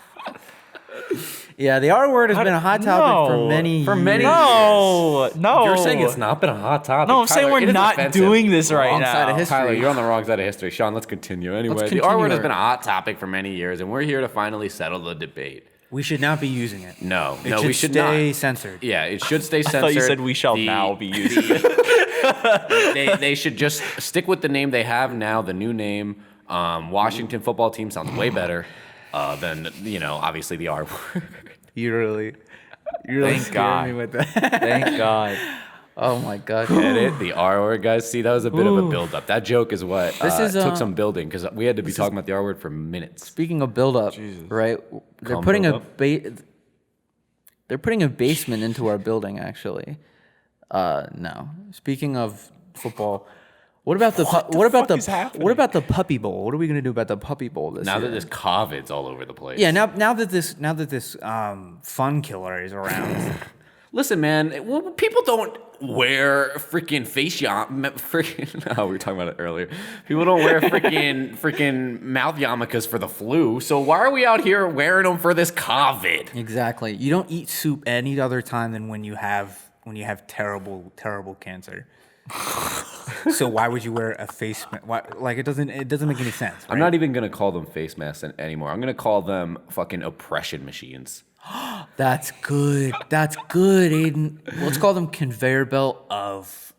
A: yeah, the R word has been a hot topic for
C: No.
A: many
B: For many
A: years.
C: No.
B: You're saying it's not been a hot topic.
C: No, I'm saying
B: Tyler,
C: we're
B: it is
C: not
B: offensive.
C: doing this right
A: Wrong side
C: now.
A: of history.
B: Tyler, you're on the wrong side of history. Sean, let's continue. Anyway, the
A: continue
B: R word has
A: our-
B: been a hot topic for many years, and we're here to finally settle the debate.
A: We should not be using it.
B: No,
A: It
B: no,
A: should
B: we should
A: stay
B: not.
A: censored.
B: Yeah, it should stay censored.
C: I thought you said we shall now be using it.
B: They should just stick with the name they have now, the new name. Washington football team sounds way better than, obviously the R word.
A: You really
C: Thank
A: scared
C: God.
A: me with that.
C: Thank God.
A: Oh my god.
B: Get it? The R word, guys. See, that was a bit of a build-up. That joke is what
A: This is,
B: took some building because we had to be talking about the R word for minutes.
A: Speaking of build up, right? They're
B: Calm
A: putting
B: build
A: they're putting a basement into our building actually. No. Speaking of football, what about the what about the puppy bowl? What are we going to do about the puppy bowl this
B: Now
A: year?
B: that this COVID's all over the place.
A: Yeah, now that this fun killer is around.
B: Listen, man, people don't wear freaking face freaking. Oh, we were talking about it earlier. People don't wear freaking mouth yarmulkes for the flu. So why are we out here wearing them for this COVID?
A: Exactly. You don't eat soup any other time than when you have terrible cancer. So why would you wear a face mask? Like it doesn't make any sense. Right?
B: I'm not even gonna call them face masks anymore. I'm gonna call them fucking oppression machines.
A: That's good. That's good, Aiden. Let's call them conveyor belt of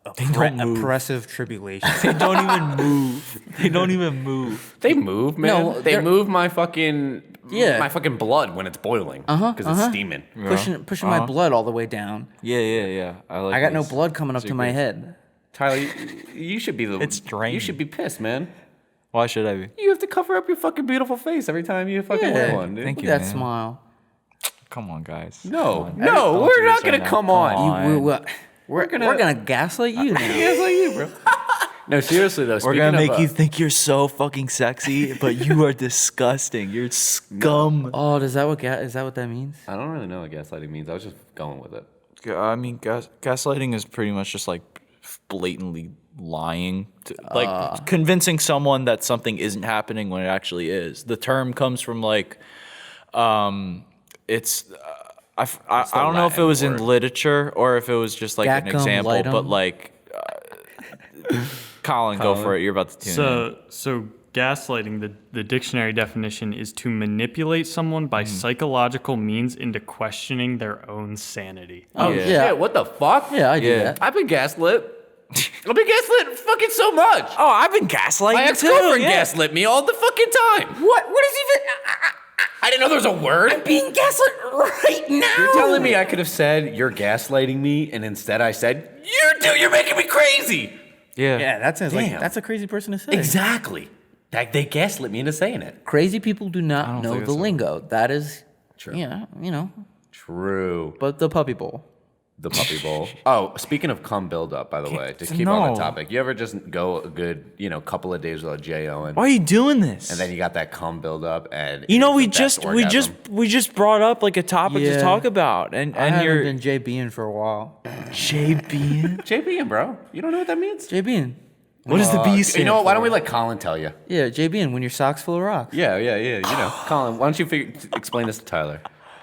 A: oppressive tribulation.
C: They don't even move. They don't even move.
B: They move, man.
A: No,
B: they
A: they're-
B: move my fucking
A: Yeah.
B: my fucking blood when it's boiling because it's steaming.
A: pushing my blood all the way down.
C: Yeah.
A: I got no blood coming up to my head.
B: Tyler, you should be the.
C: It's draining.
B: You should be pissed, man.
C: Why should I be?
B: You have to cover up your fucking beautiful face every time you fucking wear one, dude.
C: Thank
A: Look
C: you,
A: at that
C: man.
A: smile.
C: Come on, guys.
B: No,
C: Come on.
B: no,
C: Don't
B: we're
C: do
B: not
C: this
B: gonna
C: right now.
B: come on.
A: We're gonna gaslight you now.
B: Yes, like you, bro. No, seriously though.
C: We're gonna make you think you're so fucking sexy, but you are disgusting. You're scum.
A: Oh, is that what that means?
B: I don't really know what gaslighting means. I was just going with it.
C: I mean, gaslighting is pretty much just like blatantly lying, like convincing someone that something isn't happening when it actually is. The term comes from like, it's. I don't know if it was in
B: Latin word.
C: literature or if it was just like an
A: Gacum
C: example,
A: lightum.
C: but like, Colin, go for it. You're about to tune in.
D: So gaslighting, the dictionary definition is to manipulate someone by psychological means into questioning their own sanity.
A: Oh
C: Yeah.
A: yeah,
B: Shit, what the fuck?
A: yeah, I do
C: Yeah.
A: that.
B: I've been gaslit. I've been gaslit fucking so much.
C: Oh, I've been gaslighting
B: My
C: too.
B: ex-girlfriend
C: yeah.
B: gaslit me all the fucking time. What is even? I didn't know there was a word. I'm being gaslit right now. You're telling me I could have said you're gaslighting me, and instead I said you're making me crazy.
C: Yeah.
A: Yeah, that sounds like
B: Damn.
A: that's a crazy person to say.
B: Exactly. They gaslit me into saying it.
A: Crazy people do not
C: don't
A: know
C: think
A: the
C: so.
A: lingo. That is
B: True.
A: Yeah,
B: True.
A: But the puppy bowl.
B: The puppy bowl. Oh, speaking of cum buildup, by the way, to keep on
C: no.
B: the topic, you ever just go a good, couple of days without J.O.ing,
C: Why are you doing this?
B: and then you got that cum buildup, and
C: You know,
B: it's the best orgasm.
C: we just brought up like a topic to
A: Yeah.
C: talk about, and
A: I haven't
C: you're
A: been JBing for a while.
C: JB.
B: JPing, bro. You don't know what that means?
A: JBing.
C: What does the B stand
B: You know what? Why don't
C: for?
B: we let Colin tell you?
A: Yeah, JBing when your socks full of rocks.
B: Yeah. Colin, why don't you explain this to Tyler?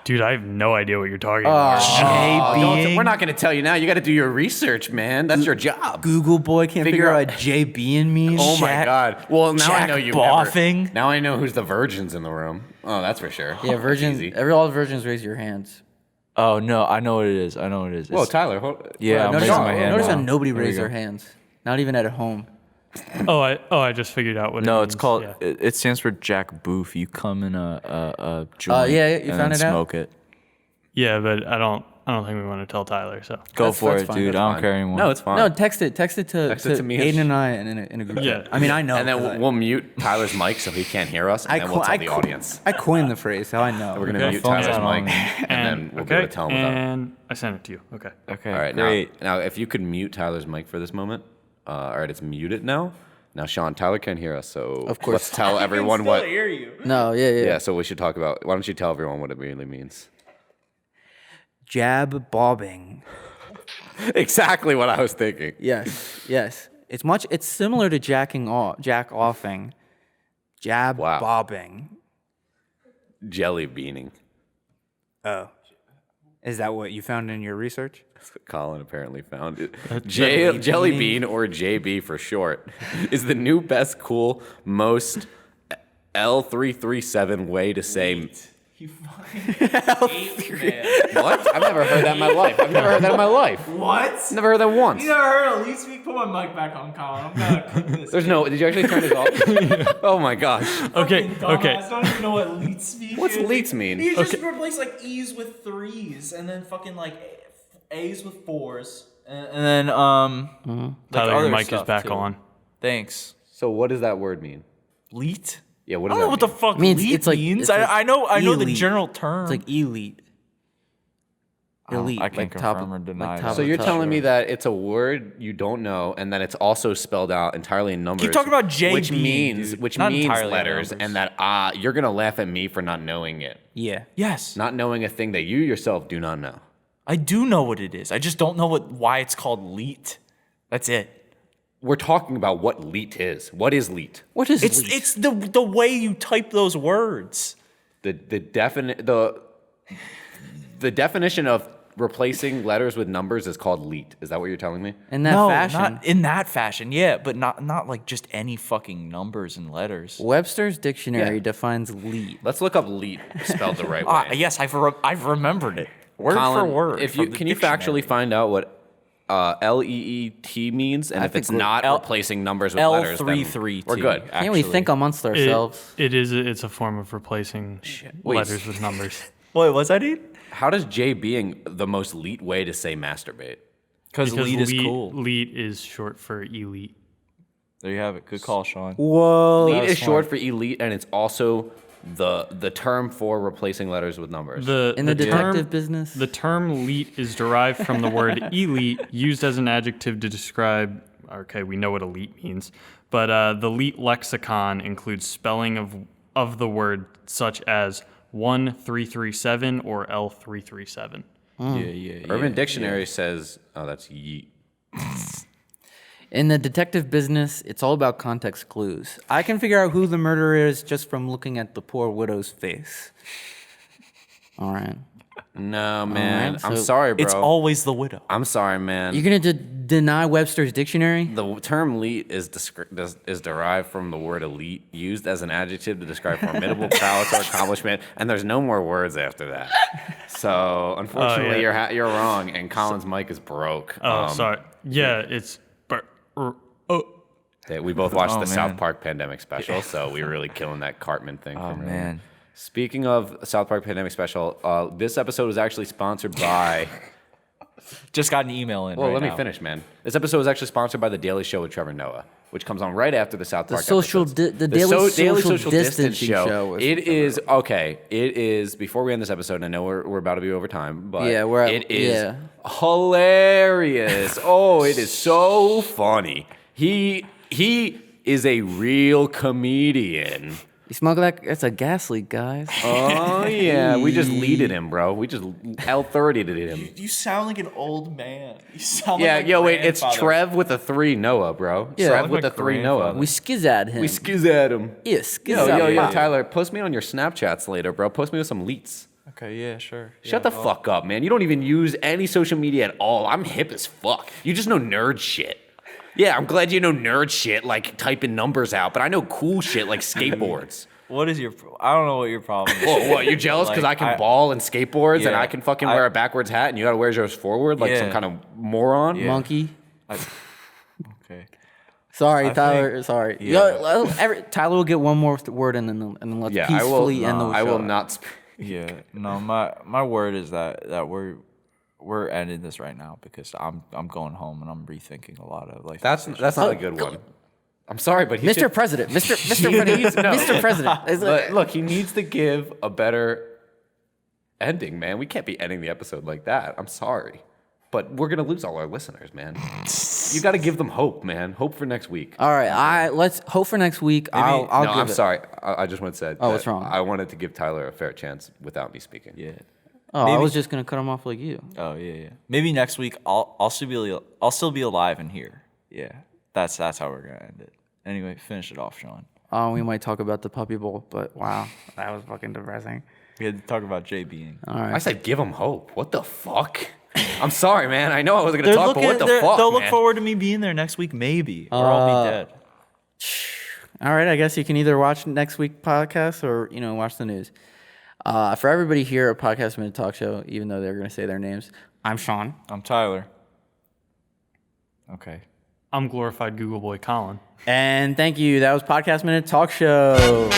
D: Dude, I have no idea what you're talking about.
B: We're not going to tell you now. You got to do your research, man. That's your job.
A: Google boy can't figure out what JBing means.
B: Oh my God. Well, now I
C: Jack
B: know you
C: Boffing.
B: Now I know who's the virgins in the room. Oh, that's for sure.
A: Yeah, virgins.
B: Easy.
A: All the virgins raise your hands.
C: Oh no, I know what it is.
B: Whoa, Tyler.
C: Yeah, I'm
A: Notice,
C: raising my hand.
A: notice how
C: now.
A: nobody
C: There you
A: raised
C: go.
A: their hands. Not even at home.
D: I just figured out what it
C: No,
D: means.
C: it's called.
D: Yeah.
C: It stands for Jack Boof. You come in a joint.
A: yeah, you
C: and
A: found
C: then
A: it out?
C: smoke it.
D: Yeah, but I don't think we want to tell Tyler. So
C: Go
A: That's-
C: for
A: that's
C: it,
A: fine,
C: dude.
A: that's
C: I don't
B: fine.
C: care anymore.
B: No, it's fine.
A: No, text it to
B: Text it to me.
A: Aiden and I in a group.
D: Yeah.
A: chat. I mean, I know.
B: And then
A: 'cause
B: we'll mute Tyler's mic so he can't hear us, and then we'll tell the audience.
A: I coined the phrase, so I know.
B: We're going to
C: Okay.
B: mute
C: Phone's
B: Tyler's
C: not on
B: mic,
C: me.
B: and then we'll be able to tell him without.
D: and I sent it to you. Okay.
C: Okay.
B: All right,
C: Great.
B: now if you could mute Tyler's mic for this moment. All right, it's muted now. Now, Sean, Tyler can't hear us, so
A: Of course.
B: let's tell everyone what.
A: No, yeah.
B: Yeah, so we should talk about. Why don't you tell everyone what it really means?
A: Jab bobbing.
B: Exactly what I was thinking.
A: Yes. It's similar to jack offing. Jab
B: Wow.
A: bobbing.
B: Jelly beaning.
A: Oh. Is that what you found in your research?
B: That's what Colin apparently found.
A: jelly
B: Jelly
A: beaning.
B: bean, or JB for short, is the new best, cool, most L337 way to say. What? I've never heard that in my life.
F: What?
B: Never heard that once.
F: You never heard of leet speak? Put my mic back on, Colin. I'm gonna cook this.
B: There's no. Did you actually turn this off? Oh my gosh.
D: Okay.
F: Dumbass, don't even know what leet speak
B: What's
F: is.
B: leets mean?
F: You just replace like E's with 3's and then fucking like A's with 4's.
C: And then like
D: Tyler,
C: other
D: your mic is
C: stuff,
D: back
C: too.
D: on.
C: Thanks.
B: So what does that word mean?
C: Leet.
B: Yeah, what
C: I
B: does
C: don't know
B: that
C: what the
B: mean?
C: fuck
A: means
C: leet
A: it's like-
C: means.
A: it's like
C: I know the
A: elite.
C: general term.
A: It's like elite. Elite.
C: I can't
A: like top,
C: confirm or deny
A: like
C: that.
A: top
B: So
A: of
B: you're
A: top.
B: telling me that it's a word you don't know, and then it's also spelled out entirely in numbers.
C: Keep talking about JB,
B: which means
C: dude. Not entirely in
B: letters,
C: numbers.
B: and that you're gonna laugh at me for not knowing it,
A: Yeah.
C: Yes.
B: not knowing a thing that you yourself do not know.
C: I do know what it is. I just don't know why it's called leet. That's it.
B: We're talking about what leet is. What is leet?
A: What is
C: It's
A: leet?
C: it's the way you type those words.
B: The definition of replacing letters with numbers is called leet. Is that what you're telling me?
A: in that
C: No,
A: fashion.
C: not in that fashion. Yeah, but not like just any fucking numbers and letters.
A: Webster's dictionary
B: Yeah.
A: defines leet.
B: Let's look up leet spelled the right way.
C: Yes, I've remembered it word
B: Colin,
C: for word.
B: If
C: from
B: you
C: the
B: can you
C: dictionary.
B: factually find out what LEET means, and
A: I
B: if it's
A: think
B: not
C: L-
B: replacing numbers with letters, then
C: L33T.
B: we're good.
A: Can't we think amongst ourselves?
D: It's a form of replacing
B: Wait.
D: letters with numbers.
C: Wait, what's that, dude?
B: How does J being the most leet way to say masturbate?
C: Because leet is cool.
D: Leet is short for elite.
C: There you have it. Good call, Sean.
A: Whoa.
B: Leet
C: was
B: is short for elite, and it's also the term for replacing letters with numbers.
A: In the detective business?
D: The term leet is derived from the word elite, used as an adjective to describe. Okay, we know what elite means, but the leet lexicon includes spelling of the word such as 1337 or L337.
C: Yeah.
B: Urban Dictionary says, oh, that's yeet.
A: In the detective business, it's all about context clues. I can figure out who the murderer is just from looking at the poor widow's face. All right.
B: No, man.
A: right,
B: I'm
A: so
B: sorry, bro.
C: It's always the widow.
B: I'm sorry, man.
A: You're going to deny Webster's dictionary?
B: The term elite is derived from the word elite, used as an adjective to describe formidable prowess or accomplishment, and there's no more words after that. So, unfortunately,
D: yeah.
B: you're wrong, and Colin's mic is broke.
D: Oh, sorry. Yeah, it's.
B: We both watched
C: Oh,
B: the South
C: man.
B: Park pandemic special, so we were really killing that Cartman thing.
C: Oh
B: from earlier.
C: man.
B: Speaking of South Park pandemic special, this episode was actually sponsored by.
C: Just got an email in.
B: Well,
C: right
B: let me
C: now.
B: finish, man. This episode was actually sponsored by The Daily Show with Trevor Noah, which comes on right after the South Park episodes.
A: the Daily Social
B: Distance
A: Distancing
B: Show.
A: Show was
B: It is okay. It is before we end this episode. I know we're about to be over time, but
A: Yeah, we're at-
B: it is
A: yeah.
B: hilarious. Oh, it is so funny. He is a real comedian.
A: You smoke that? It's a gas leak, guys.
B: Oh yeah, we just leaded him, bro. We just L30'd him.
F: You sound like an old man. You sound
B: Yeah,
F: like my
B: yo, wait, it's
F: grandfather.
B: Trev with a 3 Noah, bro.
A: Yeah,
B: Trev
A: like
B: with
C: my
B: a 3 Noah.
C: grandfather.
A: We skiz at him.
B: At him.
A: Yeah, skiz
B: Yo,
A: at him.
B: Tyler, post me on your Snapchats later, bro. Post me with some leets.
C: Okay, yeah, sure.
B: Shut the fuck up, man. You don't even use any social media at all. I'm hip as fuck. You just know nerd shit. Yeah, I'm glad you know nerd shit, like typing numbers out, but I know cool shit like skateboards.
C: What is your? I don't know what your problem is.
B: What? What? You're jealous because
C: Like,
B: I can ball and skateboards and
C: Yeah,
B: I can fucking wear a backwards hat and you gotta wear yours forward like some
C: Yeah.
B: kind of moron?
C: Yeah.
A: Monkey.
C: Okay.
A: Sorry,
C: I
A: Tyler.
C: think-
A: sorry.
C: yeah.
A: Tyler will get one more word in, and then let's
B: Yeah, I will.
A: peacefully end the show.
B: I will not.
C: Yeah. No, my word is that we're ending this right now because I'm going home and I'm rethinking a lot of life.
B: That's not a good one. I'm sorry, but he
A: Mr.
B: should-
A: President, Mr. President,
B: No.
A: Mr. President. Is it-
B: Look, he needs to give a better ending, man. We can't be ending the episode like that. I'm sorry. But we're going to lose all our listeners, man. You got to give them hope, man. Hope for next week.
A: All right, let's hope for next week. I'll
B: no,
A: give
B: I'm
A: it.
B: sorry. I just want to say
A: Oh, what's wrong?
B: I wanted to give Tyler a fair chance without me speaking.
C: Yeah.
A: Oh, I
C: Maybe-
A: was just gonna cut him off like you.
C: Oh yeah. Maybe next week I'll still be alive and here. Yeah. That's how we're gonna end it. Anyway, finish it off, Sean.
A: We might talk about the Puppy Bowl, but wow, that was fucking depressing.
C: We had to talk about Jay being.
A: All right.
B: I said give him hope. What the fuck? I'm sorry, man. I know I wasn't going to talk, but what the fuck,
C: They'll look
B: man?
C: forward to me being there next week, maybe, or I'll be dead.
A: All right, I guess you can either watch next week's podcast or watch the news. For everybody here at Podcast Minute Talk Show, even though they're gonna say their names, I'm Sean.
C: I'm Tyler. Okay.
D: I'm glorified Google boy Colin.
A: And thank you. That was Podcast Minute Talk Show.